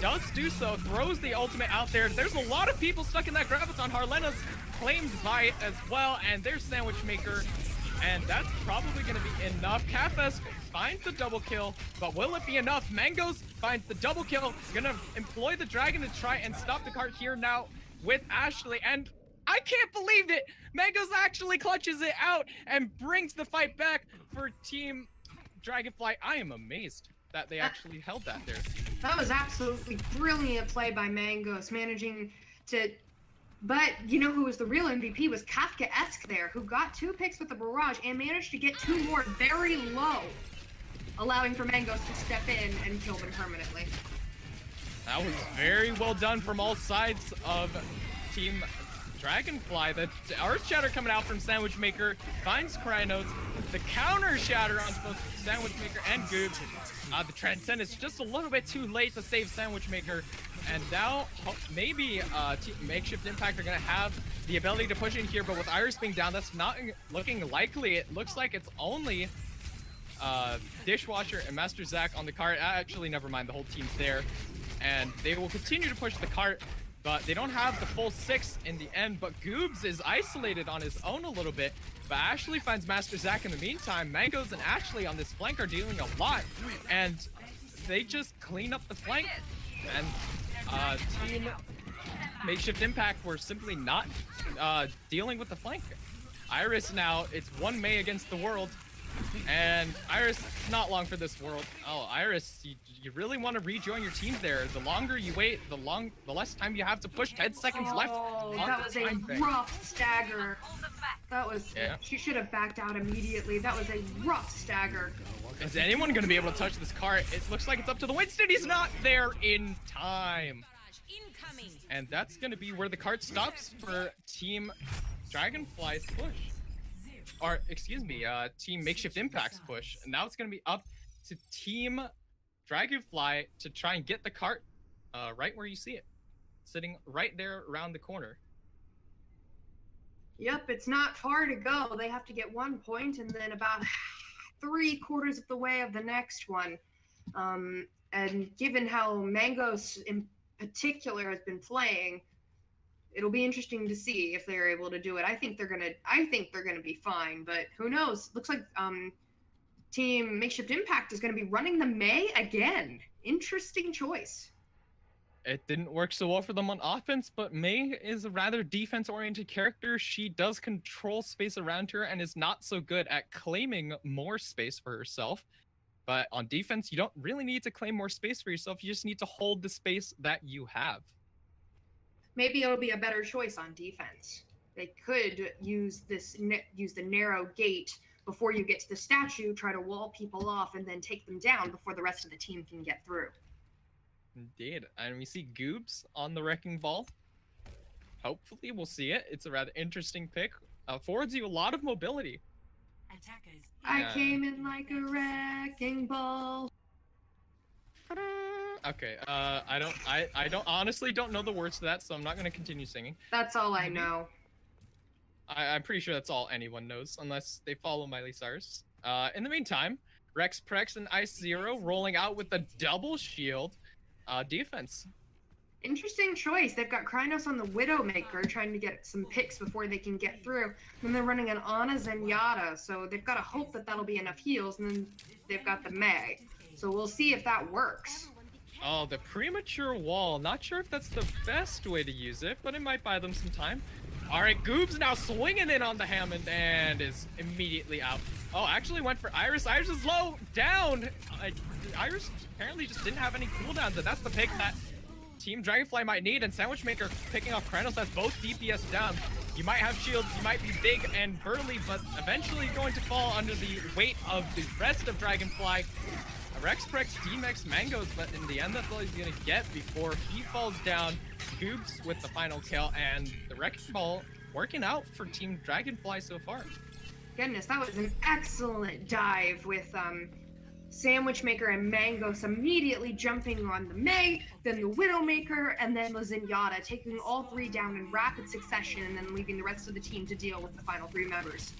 Does do so. Throws the ultimate out there. There's a lot of people stuck in that Graviton. Harlena's claimed by it as well. And there's Sandwich Maker. And that's probably going to be enough. Cafes finds the double kill. But will it be enough? Mangoes finds the double kill. Gonna employ the dragon to try and stop the cart here now with Ashley. And I can't believe it! Mangoes actually clutches it out and brings the fight back for Team Dragonfly. I am amazed that they actually held that there. That was absolutely brilliant play by Mangos, managing to... But you know who was the real MVP was Kafkaesque there, who got 2 picks with the barrage and managed to get 2 more very low, allowing for Mangos to step in and kill them permanently. That was very well done from all sides of Team Dragonfly. The Earth Shatter coming out from Sandwich Maker finds Krynos. The counter shatter on both Sandwich Maker and Goobs. The Transcendence just a little bit too late to save Sandwich Maker. And now maybe Makeshift Impact are going to have the ability to push in here, but with Iris being down, that's not looking likely. It looks like it's only Dishwasher and Master Zac on the cart. Actually, never mind, the whole team's there. And they will continue to push the cart, but they don't have the full 6 in the end. But Goobs is isolated on his own a little bit. But Ashley finds Master Zac in the meantime. Mangoes and Ashley on this flank are dealing a lot. And they just clean up the flank. And Team Makeshift Impact were simply not dealing with the flank. Iris now, it's 1 Mei against the world. And Iris, not long for this world. Oh, Iris, you really want to rejoin your team there. The longer you wait, the less time you have to push. 10 seconds left. Oh, that was a rough stagger. That was, yeah. She should have backed out immediately. That was a rough stagger. Is anyone going to be able to touch this cart? It looks like it's up to the Winston. He's not there in time. And that's going to be where the cart stops for Team Dragonfly's push. Or, excuse me, Team Makeshift Impact's push. And now it's going to be up to Team Dragonfly to try and get the cart right where you see it. Sitting right there around the corner. Yep, it's not far to go. They have to get 1 point and then about 3/4 of the way of the next one. And given how Mangos in particular has been playing, it'll be interesting to see if they're able to do it. I think they're gonna be fine, but who knows? Looks like Team Makeshift Impact is gonna be running the Mei again. Interesting choice. It didn't work so well for them on offense, but Mei is a rather defense-oriented character. She does control space around her and is not so good at claiming more space for herself. But on defense, you don't really need to claim more space for yourself. You just need to hold the space that you have. Maybe it'll be a better choice on defense. They could use the narrow gate before you get to the statue, try to wall people off, and then take them down before the rest of the team can get through. Indeed. And we see Goobs on the Wrecking Ball. Hopefully we'll see it. It's a rather interesting pick. Affords you a lot of mobility. Attackers. I came in like a wrecking ball. Okay, I don't honestly don't know the words to that, so I'm not gonna continue singing. That's all I know. I'm pretty sure that's all anyone knows, unless they follow Miley Cyrus. In the meantime, Rex Prex and Ice Zero rolling out with the double shield defense. Interesting choice. They've got Krynos on the Widowmaker trying to get some picks before they can get through. Then they're running an Ana Zenyatta, so they've got to hope that that'll be enough heals, and then they've got the Mei. So we'll see if that works. Oh, the premature wall. Not sure if that's the best way to use it, but it might buy them some time. All right, Goob's now swinging in on the Hammond and is immediately out. Oh, actually went for Iris. Iris is low, down. Iris apparently just didn't have any cooldowns, and that's the pick that Team Dragonfly might need. And Sandwich Maker picking off Kranos. That's both DPS down. You might have shields, you might be big and burly, but eventually going to fall under the weight of the rest of Dragonfly. Rexprex DMX Mangoes, but in the end, that's all he's gonna get before he falls down. Goobs with the final kill, and the Wrecking Ball working out for Team Dragonfly so far. Goodness, that was an excellent dive with Sandwich Maker and Mangos immediately jumping on the Mei, then the Widowmaker, and then the Zenyatta, taking all three down in rapid succession, and then leaving the rest of the team to deal with the final three members.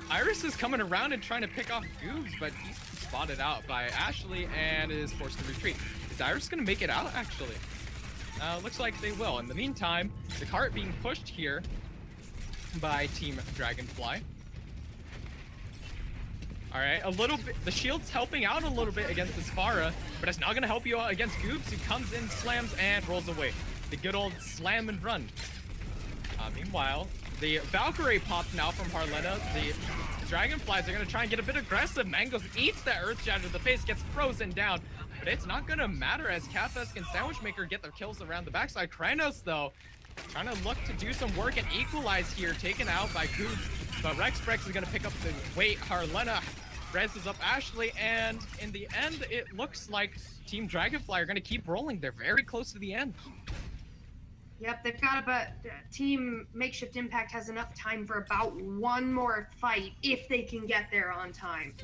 Iris is coming around and trying to pick off Goobs, but he's spotted out by Ashley and is forced to retreat. Is Iris going to make it out, actually? Looks like they will. In the meantime, the cart being pushed here by Team Dragonfly. All right, a little bit. The shield's helping out a little bit against this Pharah, but it's not going to help you out against Goobs, who comes in, slams, and rolls away. The good old slam and run. Meanwhile, the Valkyrie popped now from Harlena. The Dragonflies are going to try and get a bit aggressive. Mangos eats that Earth Shatter to the face, gets frozen down. But it's not going to matter as Cathusk and Sandwich Maker get their kills around the backside. Kranos, though, trying to look to do some work and equalize here, taken out by Goobs. But Rexprex is going to pick up the weight. Harlena reses up Ashley, and in the end, it looks like Team Dragonfly are going to keep rolling. They're very close to the end. Yep, they've got about Team Makeshift Impact has enough time for about one more fight if they can get there on time.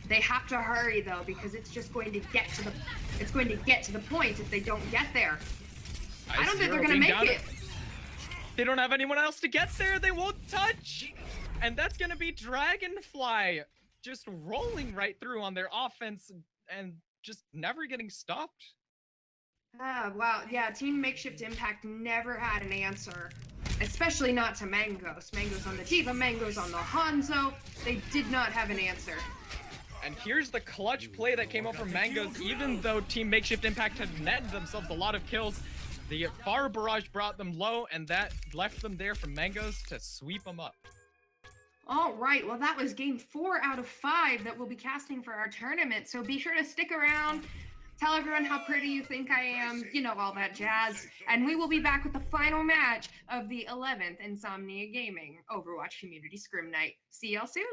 They have to hurry though, because it's just going to get to the point if they don't get there. I don't think they're gonna make it. They don't have anyone else to get there. They won't touch, and that's gonna be Dragonfly just rolling right through on their offense and just never getting stopped. Wow, yeah, Team Makeshift Impact never had an answer, especially not to Mangos. Mangos on the D.Va, Mangos on the Hanzo. They did not have an answer. And here's the clutch play that came up from Mangos. Even though Team Makeshift Impact had netted themselves a lot of kills, the Pharah Barrage brought them low, and that left them there for Mangos to sweep them up. All right, well, that was game 4 out of 5 that we'll be casting for our tournament, so be sure to stick around. Tell everyone how pretty you think I am, you know, all that jazz. And we will be back with the final match of the 11th Insomnia Gaming Overwatch Community Scrim Night. See y'all soon.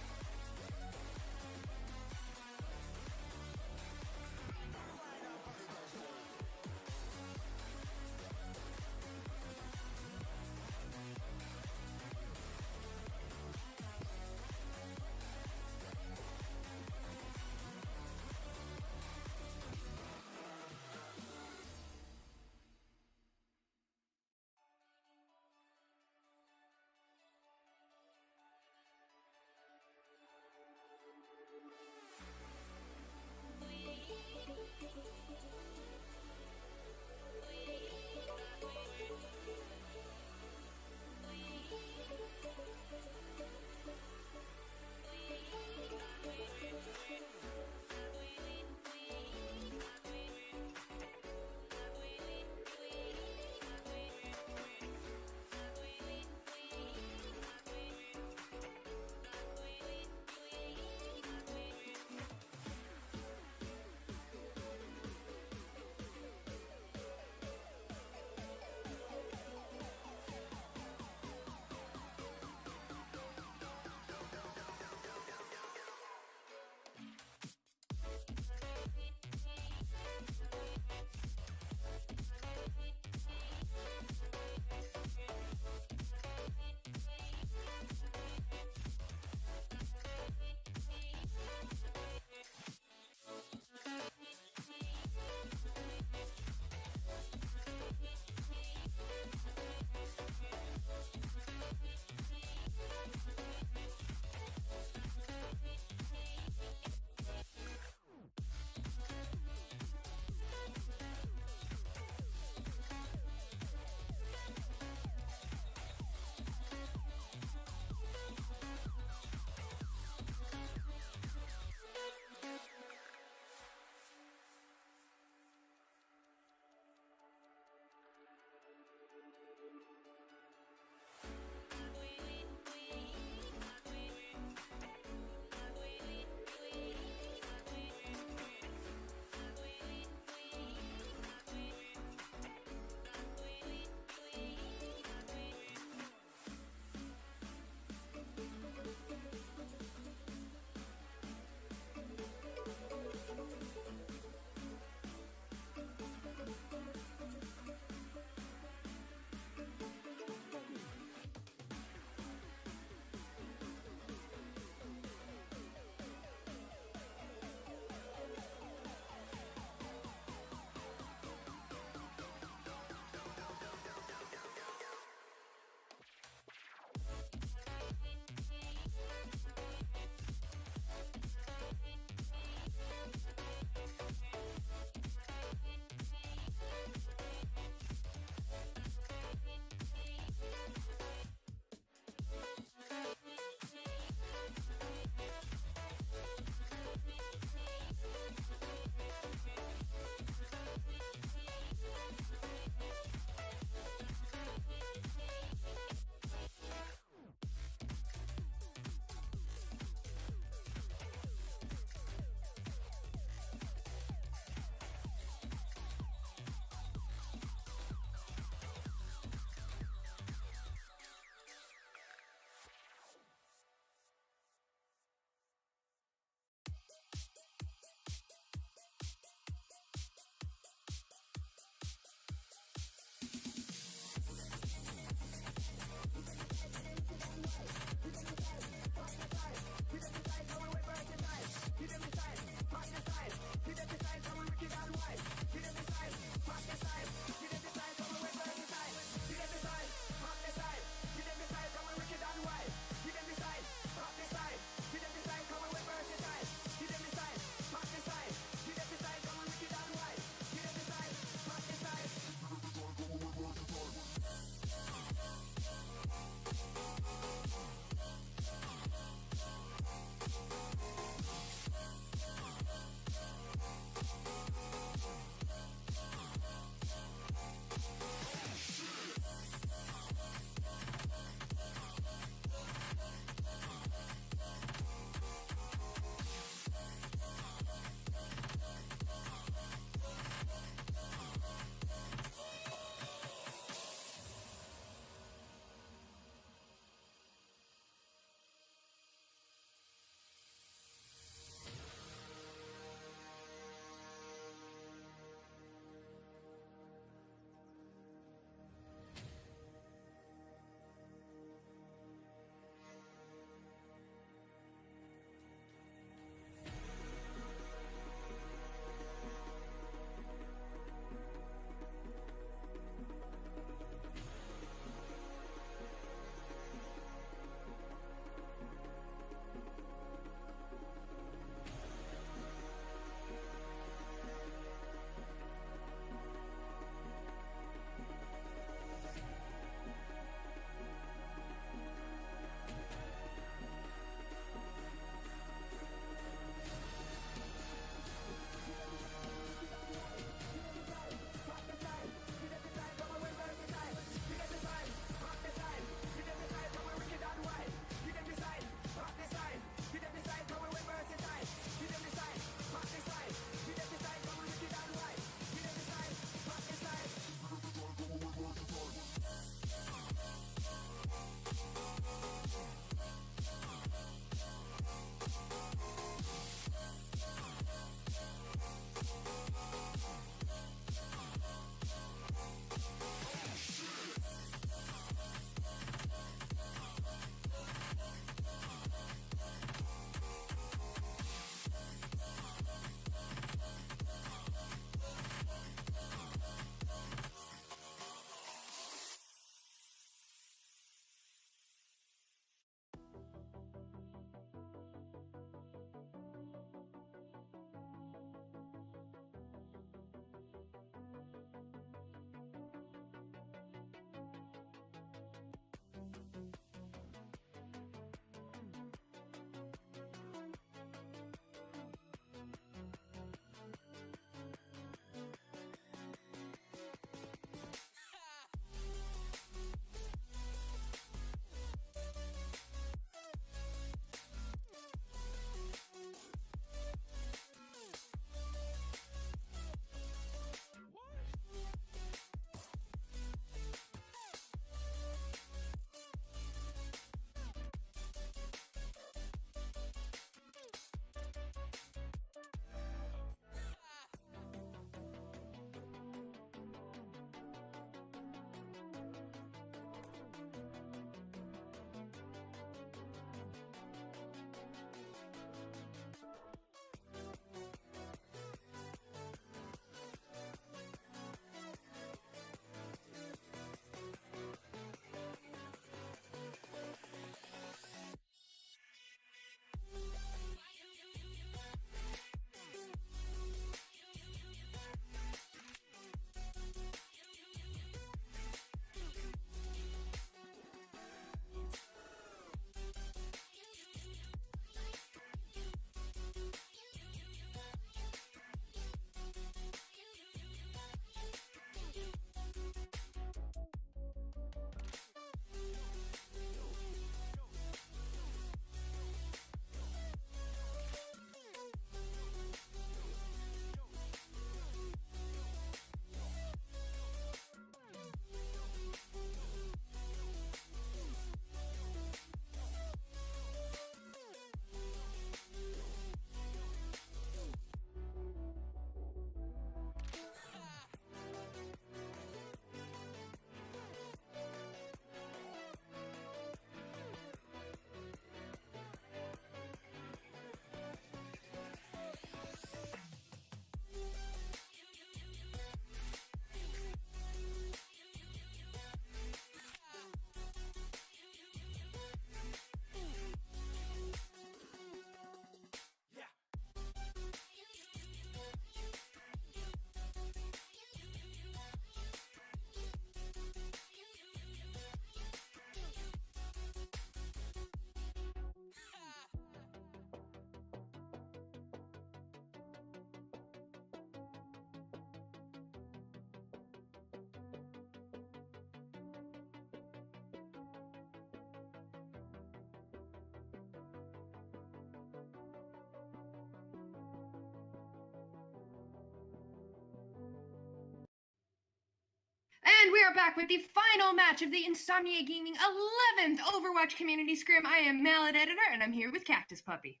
are back with the final match of the Insomnia Gaming 11th Overwatch Community Scrim. I am Mallet Editor, and I'm here with Cactus Puppy.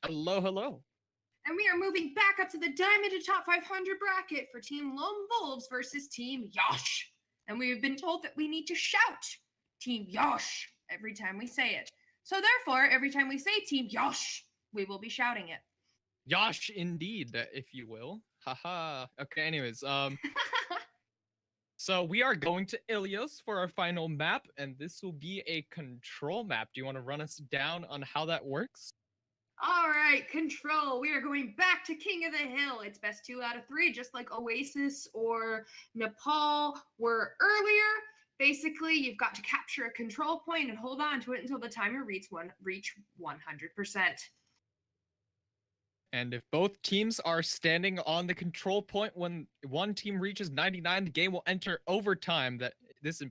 Hello, hello. And we are moving back up to the Diamond to Top 500 bracket for Team Lone Wolves versus Team Yosh. And we have been told that we need to shout Team Yosh every time we say it. So therefore, every time we say Team Yosh, we will be shouting it. Yosh, indeed, if you will. Haha. Okay, anyways, so we are going to Ilios for our final map, and this will be a control map. Do you want to run us down on how that works? All right, control. We are going back to King of the Hill. It's best 2 out of 3, just like Oasis or Nepal were earlier. Basically, you've got to capture a control point and hold on to it until the timer reach 100%. And if both teams are standing on the control point when one team reaches 99, the game will enter overtime. This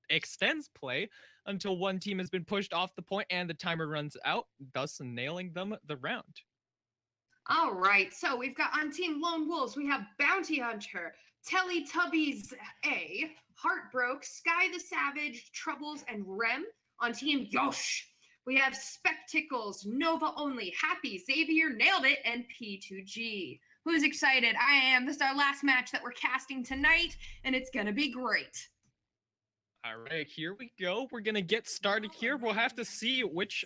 extends play until one team has been pushed off the point and the timer runs out, thus nailing them the round. All right, so we've got on Team Lone Wolves, we have Bounty Hunter, Teletubbies A, Heartbroke, Sky the Savage, Troubles, and Rem. On Team Yosh, we have Spectacles, Nova Only, Happy, Xavier, Nailed It, and P2G. Who's excited? I am. This is our last match that we're casting tonight, and it's going to be great. All right, here we go. We're going to get started here. We'll have to see which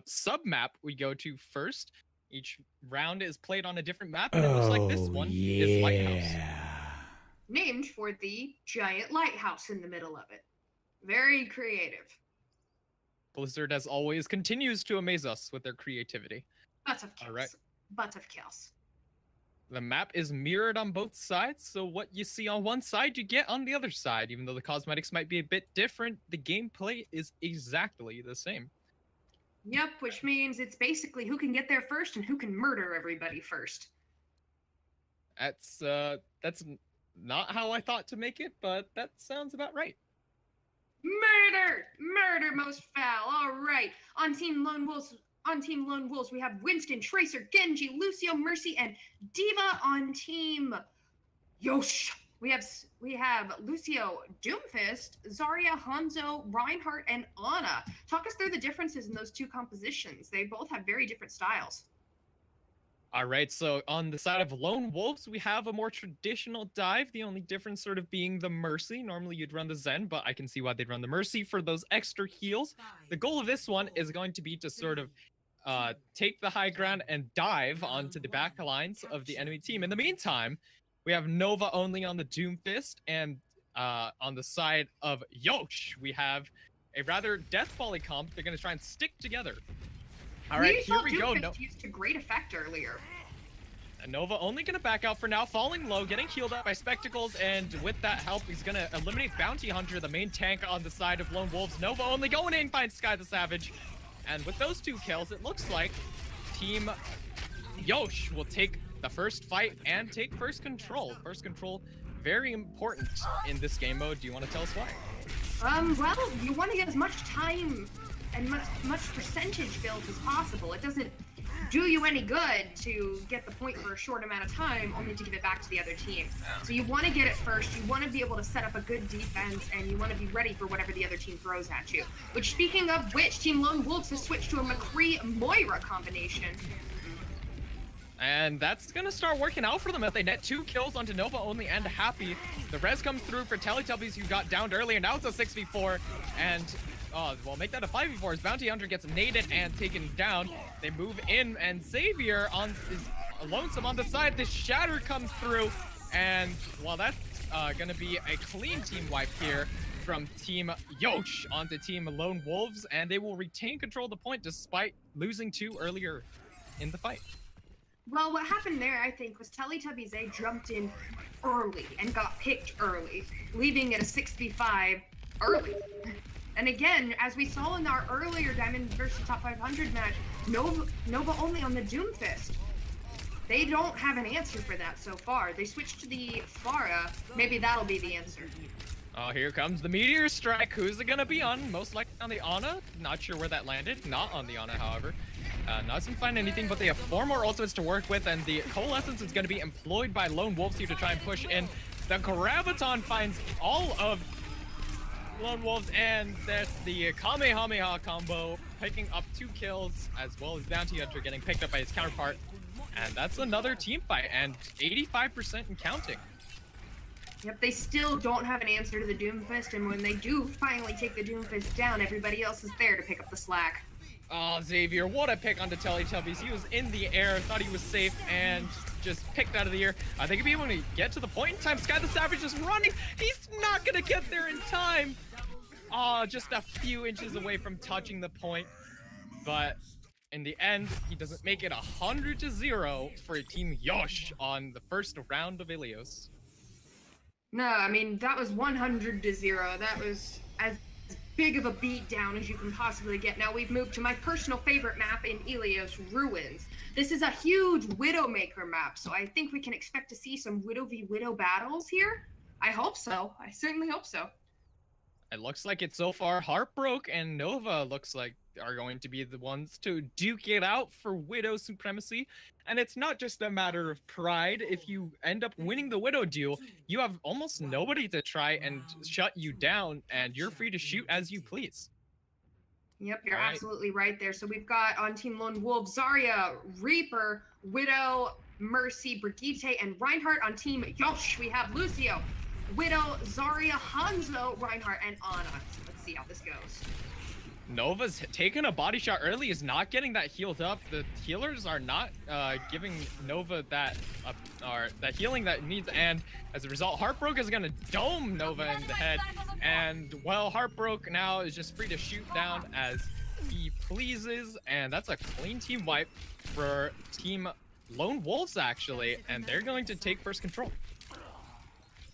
sub-map we go to first. Each round is played on a different map, and it looks like this one is Lighthouse. Named for the giant lighthouse in the middle of it. Very creative. Blizzard, as always, continues to amaze us with their creativity. Butts of kills. All right. Butts of kills. The map is mirrored on both sides, so what you see on one side, you get on the other side. Even though the cosmetics might be a bit different, the gameplay is exactly the same. Yep, which means it's basically who can get there first and who can murder everybody first. That's not how I thought to make it, but that sounds about right. Murder! Murder most foul. All right. On Team Lone Wolves, we have Winston, Tracer, Genji, Lucio, Mercy, and Diva. On Team Yosh, we have Lucio, Doomfist, Zarya, Hanzo, Reinhardt, and Ana. Talk us through the differences in those two compositions. They both have very different styles. All right, so on the side of Lone Wolves, we have a more traditional dive, the only difference sort of being the Mercy. Normally you'd run the Zen, but I can see why they'd run the Mercy for those extra heals. The goal of this one is going to be to sort of take the high ground and dive onto the back lines of the enemy team. In the meantime, we have Nova only on the Doomfist, and on the side of Yosh, we have a rather death volley comp. They're going to try and stick together. All right, here we go. Used to great effect earlier. Nova only going to back out for now, falling low, getting healed up by Spectacles, and with that help, he's going to eliminate Bounty Hunter, the main tank on the side of Lone Wolves. Nova only going in, finds Sky the Savage. And with those 2 kills, it looks like Team Yosh will take the first fight and take first control. First control, very important in this game mode. Do you want to tell us why? Well, you want to get as much time and much percentage built as possible. It doesn't do you any good to get the point for a short amount of time only to give it back to the other team. So you want to get it first, you want to be able to set up a good defense, and you want to be ready for whatever the other team throws at you. Which, speaking of which, Team Lone Wolves has switched to a McCree-Moira combination. And that's going to start working out for them as they net 2 kills onto Nova only and Happy. The res comes through for Teletubbies, who got downed earlier. Now it's a 6v4, and well, make that a 5v4 as Bounty Hunter gets naded and taken down. They move in, and Xavier is lonesome on the side. This shatter comes through, and well, that's gonna be a clean team wipe here from Team Yosh onto Team Lone Wolves, and they will retain control of the point despite losing 2 earlier in the fight. Well, what happened there, I think, was Teletubbies A jumped in early and got picked early, leaving it a 6v5 early. And again, as we saw in our earlier Diamond versus Top 500 match, Nova only on the Doomfist. They don't have an answer for that so far. They switched to the Pharah. Maybe that'll be the answer. Oh, here comes the Meteor Strike. Who's it gonna be on? Most likely on the Ana. Not sure where that landed. Not on the Ana, however. Doesn't find anything, but they have 4 more ultimates to work with, and the Coalescence is going to be employed by Lone Wolves here to try and push in. The Graviton finds all of Lone Wolves, and that's the Kamehameha combo, picking up 2 kills, as well as Bounty Hunter getting picked up by his counterpart. And that's another team fight, and 85% and counting. Yep, they still don't have an answer to the Doomfist, and when they do finally take the Doomfist down, everybody else is there to pick up the slack. Oh, Xavier, what a pick onto Teletubbies. He was in the air, thought he was safe, and just picked out of the air. I think he'd be able to get to the point in time. Sky the Savage is running. He's not going to get there in time. Oh, just a few inches away from touching the point. But in the end, he doesn't make it 100-0 for Team Yosh on the first round of Ilios. No, I mean, that was 100-0. That was as big of a beatdown as you can possibly get. Now we've moved to my personal favorite map in Ilios, Ruins. This is a huge Widowmaker map, so I think we can expect to see some Widow v Widow battles here. I hope so. I certainly hope so. It looks like it so far. Heartbroke and Nova looks like are going to be the ones to duke it out for Widow supremacy. And it's not just a matter of pride. If you end up winning the Widow duel, you have almost nobody to try and shut you down, and you're free to shoot as you please. Yep, you're absolutely right there. So we've got on Team Lone Wolf, Zarya, Reaper, Widow, Mercy, Brigitte, and Reinhardt. On Team Yosh, we have Lucio, Widow, Zarya, Hanzo, Reinhardt, and Ana. Let's see how this goes. Nova's taking a body shot early, is not getting that healed up. The healers are not giving Nova that that healing that needs, and as a result, Heartbroke is gonna dome Nova in the head. And well, Heartbroke now is just free to shoot down as he pleases, and that's a clean team wipe for Team Lone Wolves actually, and they're going to take first control.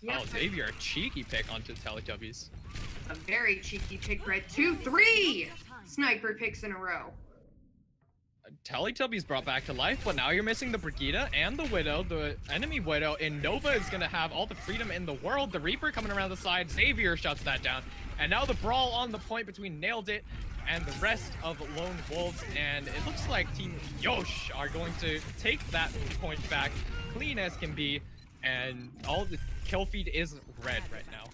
Yep. Oh, Xavier, a cheeky pick onto Teletubbies. A very cheeky pick, right? 2-3 sniper picks in a row. Teletubbies brought back to life, but now you're missing the Brigitte and the Widow, the enemy Widow, and Nova is going to have all the freedom in the world. The Reaper coming around the side, Xavier shuts that down. And now the brawl on the point between Nailed It and the rest of Lone Wolves, and it looks like Team Yosh are going to take that point back, clean as can be, and all the kill feed is red right now.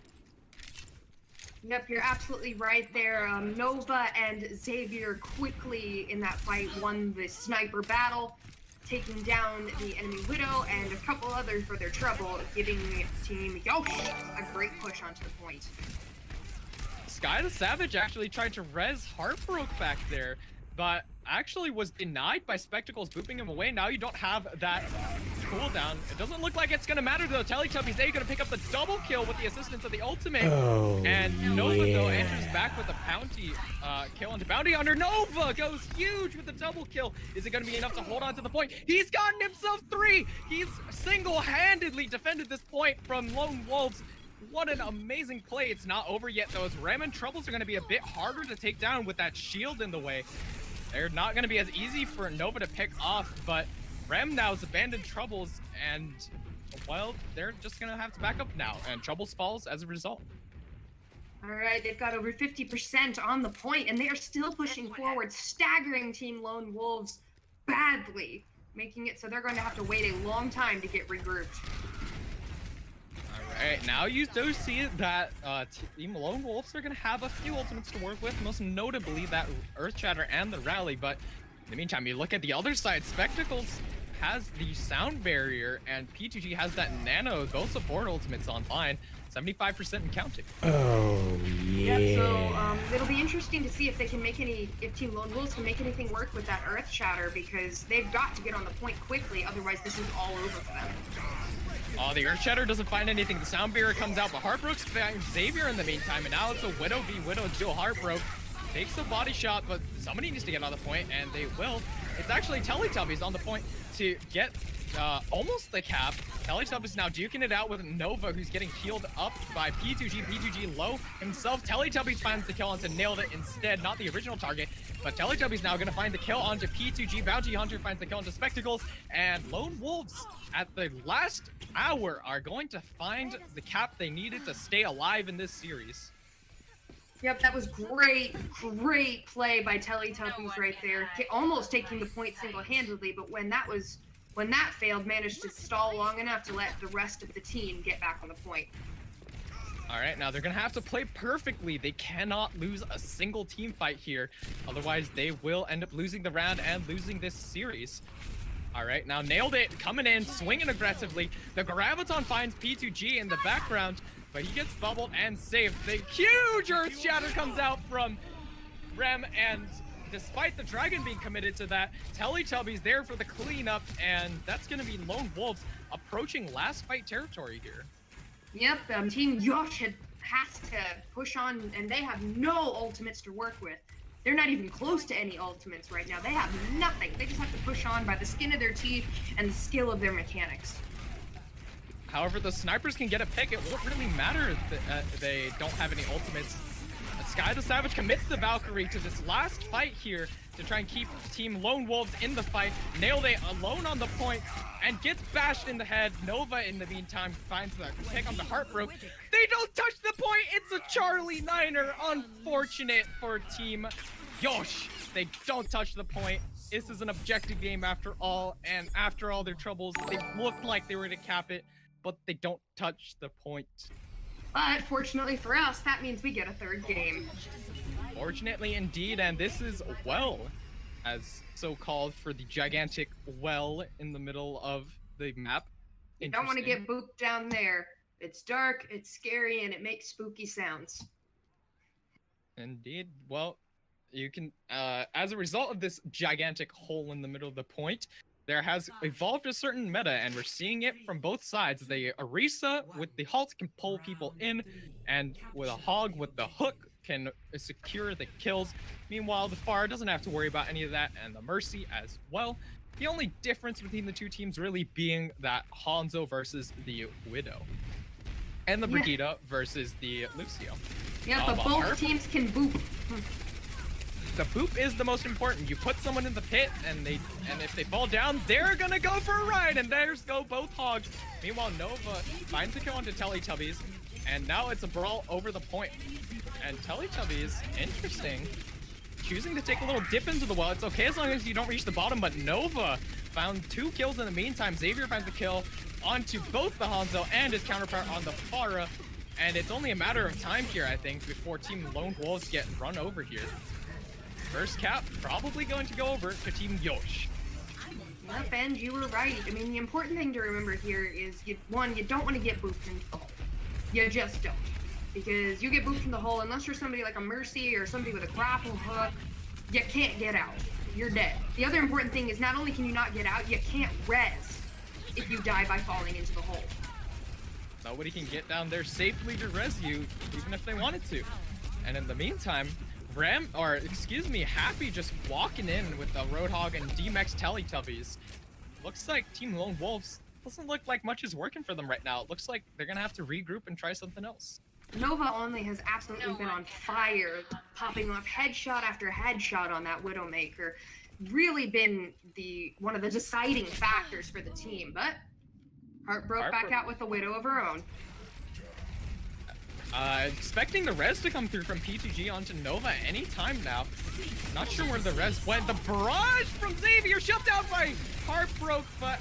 Yep, you're absolutely right there. Nova and Xavier quickly in that fight won the sniper battle, taking down the enemy Widow and a couple others for their trouble, giving Team Yosh a great push onto the point. Sky the Savage actually tried to res Heartbroke back there, but actually was denied by Spectacles booping him away. Now you don't have that cooldown. It doesn't look like it's gonna matter though. Teletubbies A gonna pick up the double kill with the assistance of the ultimate. And Nova though enters back with a bounty kill onto Bounty Hunter. Nova goes huge with the double kill. Is it gonna be enough to hold on to the point? He's gotten himself 3. He's single-handedly defended this point from Lone Wolves. What an amazing play. It's not over yet though, as Ram and Troubles are gonna be a bit harder to take down with that shield in the way. They're not gonna be as easy for Nova to pick off, but Rem now has abandoned Troubles, and well, they're just gonna have to back up now, and Troubles falls as a result. All right, they've got over 50% on the point, and they are still pushing forward, staggering Team Lone Wolves badly, making it so they're going to have to wait a long time to get regrouped. All right, now you do see that Team Lone Wolves are gonna have a few ultimates to work with, most notably that Earth Shatter and the Rally, but in the meantime, you look at the other side, Spectacles has the sound barrier, and P2G has that nano, both support ultimates online, 75% and counting. Oh, yeah. Yep, so it'll be interesting to see if they can make if Team Lone Wolves can make anything work with that Earth Shatter, because they've got to get on the point quickly, otherwise this is all over for them. Oh, the Earth Shatter doesn't find anything. The sound barrier comes out, but Heartbroke's finds Xavier in the meantime, and now it's a Widow v Widow duel. Heartbroke takes a body shot, but somebody needs to get on the point, and they will. It's actually Teletubbies on the point to get almost the cap. Teletubbies now duking it out with Nova, who's getting healed up by P2G. P2G low himself. Teletubbies finds the kill onto Nailed It instead, not the original target. But Teletubbies now going to find the kill onto P2G. Bounty Hunter finds the kill onto Spectacles. And Lone Wolves at the last hour are going to find the cap they needed to stay alive in this series. Yep, that was great play by Teletubbies right there. Almost taking the point single-handedly, but when that failed, managed to stall long enough to let the rest of the team get back on the point. All right, now they're gonna have to play perfectly. They cannot lose a single team fight here. Otherwise, they will end up losing the round and losing this series. All right, now nailed it, coming in, swinging aggressively. The Graviton finds P2G in the background, but he gets bubbled and saved. The huge Earth Shatter comes out from Rem, and despite the Dragon being committed to that, Teletubbies there for the cleanup, and that's gonna be Lone Wolves approaching last fight territory here. Yep, Team Yosh has to push on, and they have no ultimates to work with. They're not even close to any ultimates right now. They have nothing. They just have to push on by the skin of their teeth and the skill of their mechanics. However, the snipers can get a pick. It won't really matter that they don't have any ultimates. Sky the Savage commits the Valkyrie to this last fight here to try and keep Team Lone Wolves in the fight. Nailed it alone on the point and gets bashed in the head. Nova, in the meantime, finds the pick on the Heartbroke. They don't touch the point. It's a Charlie Niner. Unfortunate for Team Yosh. They don't touch the point. This is an objective game after all, and after all their troubles, they looked like they were going to cap it, but they don't touch the point. But fortunately for us, that means we get a third game. Fortunately indeed, and this is well, as so called, for the gigantic well in the middle of the map. You don't want to get booped down there. It's dark, it's scary, and it makes spooky sounds. Indeed. Well, you can, as a result of this gigantic hole in the middle of the point, there has evolved a certain meta, and we're seeing it from both sides. The Orisa with the halt can pull people in, and with a hog with the hook can secure the kills. Meanwhile, the Pharah doesn't have to worry about any of that, and the Mercy as well. The only difference between the two teams really being that Hanzo versus the Widow, and the Brigitte versus the Lucio. Yeah, but both teams can boop. The boop is the most important. You put someone in the pit, and if they fall down, they're gonna go for a ride, and there's go both hogs. Meanwhile, Nova finds the kill onto Teletubbies, and now it's a brawl over the point. And Teletubbies, interesting, choosing to take a little dip into the well. It's okay as long as you don't reach the bottom, but Nova found 2 kills in the meantime. Xavier finds the kill onto both the Hanzo and his counterpart on the Pharah, and it's only a matter of time here, I think, before Team Lone Wolves get run over here. First cap probably going to go over to Team Yosh. Yep, and you were right. I mean, the important thing to remember here is, you don't want to get booped into the hole. You just don't. Because you get booped in the hole, unless you're somebody like a Mercy or somebody with a grapple hook, you can't get out. You're dead. The other important thing is, not only can you not get out, you can't res if you die by falling into the hole. Nobody can get down there safely to res you, even if they wanted to. And in the meantime, Happy just walking in with the Roadhog and D-Mex Teletubbies. Looks like Team Lone Wolves doesn't look like much is working for them right now. It looks like they're gonna have to regroup and try something else. Nova only has absolutely been on fire, popping off headshot after headshot on that Widowmaker. Really been one of the deciding factors for the team, but Heartbroke back out with a Widow of her own. Expecting the res to come through from P2G onto Nova anytime now. Not sure where the res went. The barrage from Xavier shut down by Heartbroke, but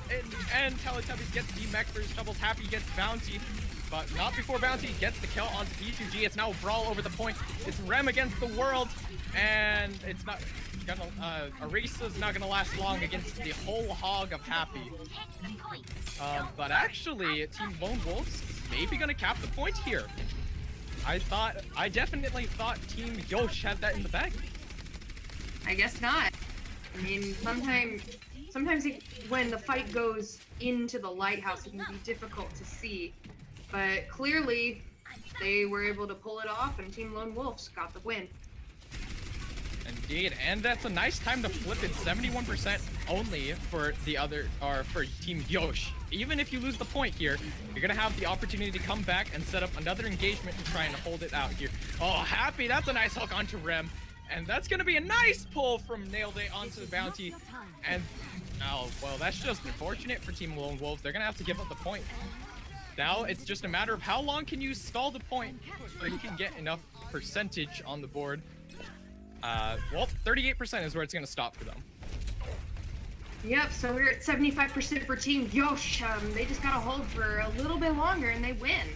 and Teletubbies gets D-Mech for his troubles. Happy gets Bounty, but not before Bounty gets the kill onto P2G. It's now a brawl over the point. It's Rem against the world, and it's not gonna, Arisa's not gonna last long against the whole hog of Happy. But actually, Team Lone Wolves maybe gonna cap the point here. I definitely thought Team Yosh had that in the bag. I guess not. I mean, sometimes when the fight goes into the lighthouse, it can be difficult to see. But clearly, they were able to pull it off, and Team Lone Wolves got the win. Indeed, and that's a nice time to flip it. 71% only for for Team Yosh. Even if you lose the point here, you're gonna have the opportunity to come back and set up another engagement to try and hold it out here. Oh, Happy, that's a nice hook onto Rem, and that's gonna be a nice pull from Nailed It onto the Bounty. And oh, well, that's just unfortunate for Team Lone Wolves. They're gonna have to give up the point. Now it's just a matter of how long can you stall the point so you can get enough percentage on the board. Well, 38% is where it's going to stop for them. Yep, so we're at 75% for Team Yosh. They just got to hold for a little bit longer and they win.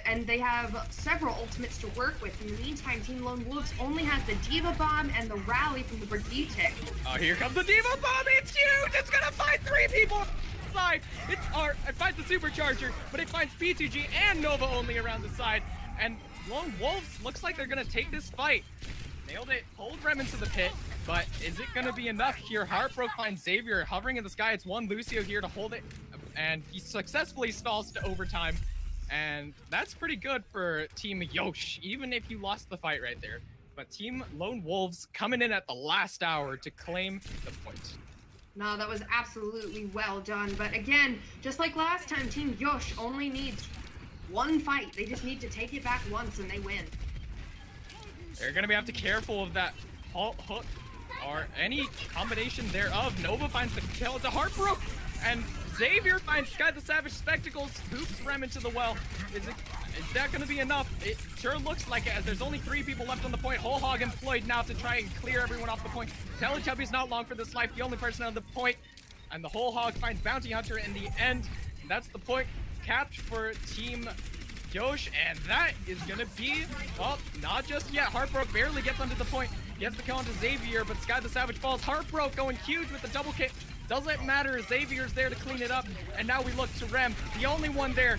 And they have several ultimates to work with. In the meantime, Team Lone Wolves only has the Diva Bomb and the Rally from the Brigitte. Oh, here comes the Diva Bomb. It's huge. It's gonna find 3 people side. It finds the Supercharger, but it finds B2G and Nova only around the side. And Lone Wolves looks like they're gonna take this fight. Nailed it. Hold Rem into the pit. But is it gonna be enough here? Heartbroke finds Xavier hovering in the sky. It's one Lucio here to hold it, and he successfully stalls to overtime. And that's pretty good for Team Yosh, even if you lost the fight right there. But Team Lone Wolves coming in at the last hour to claim the point. No, that was absolutely well done. But again, just like last time, Team Yosh only needs one fight. They just need to take it back once and they win. They're going to have to be careful of that hook or any combination thereof. Nova finds the kill. It's a Heartbroke. And Xavier finds Sky the Savage Spectacles, hoops Rem into the well. Is that going to be enough? It sure looks like it, as there's only 3 people left on the point. Whole Hog employed now to try and clear everyone off the point. Teletubby's not long for this life, the only person on the point. And the Whole Hog finds Bounty Hunter in the end. That's the point capped for Team Yosh, and that is going to be, well, not just yet. Heartbroke barely gets onto the point. Gets the kill onto Xavier, but Sky the Savage falls. Heartbroke going huge with the double kick. Doesn't matter, Xavier's there to clean it up. And now we look to Rem, the only one there.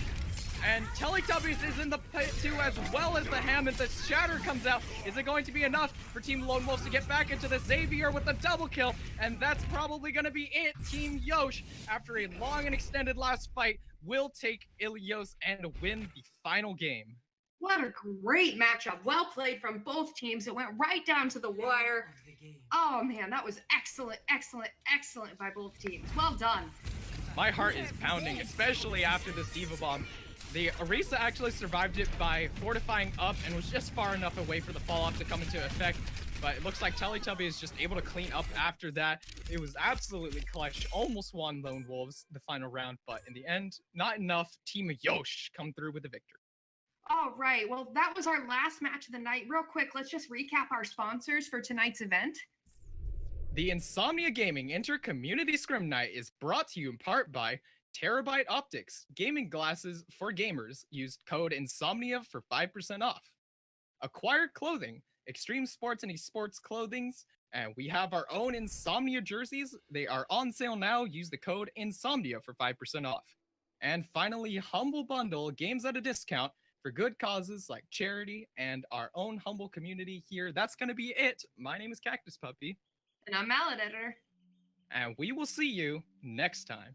And Teletubbies is in the pit too, as well as the Hammond. The Shatter comes out. Is it going to be enough for Team Lone Wolves to get back into the Xavier with the double kill? And that's probably going to be it. Team Yosh, after a long and extended last fight, will take Ilios and win the final game. What a great matchup. Well played from both teams. It went right down to the wire. Oh man, that was excellent, excellent, excellent by both teams. Well done. My heart is pounding, especially after this Diva Bomb. The Orisa actually survived it by fortifying up and was just far enough away for the fall-off to come into effect. But it looks like Teletubby is just able to clean up after that. It was absolutely clutch. Almost won Lone Wolves the final round, but in the end, not enough. Team Yosh come through with the victory. All right, well, that was our last match of the night. Real quick, let's just recap our sponsors for tonight's event. The Insomnia Gaming Inter-Community Scrim Night is brought to you in part by Terabyte Optics, gaming glasses for gamers. Use code INSOMNIA for 5% off. Acquired Clothing, extreme sports and esports clothings, and we have our own Insomnia jerseys. They are on sale now. Use the code INSOMNIA for 5% off. And finally, Humble Bundle, games at a discount for good causes like charity and our own humble community here. That's going to be it. My name is Cactus Puppy. And I'm Mallet Editor. And we will see you next time.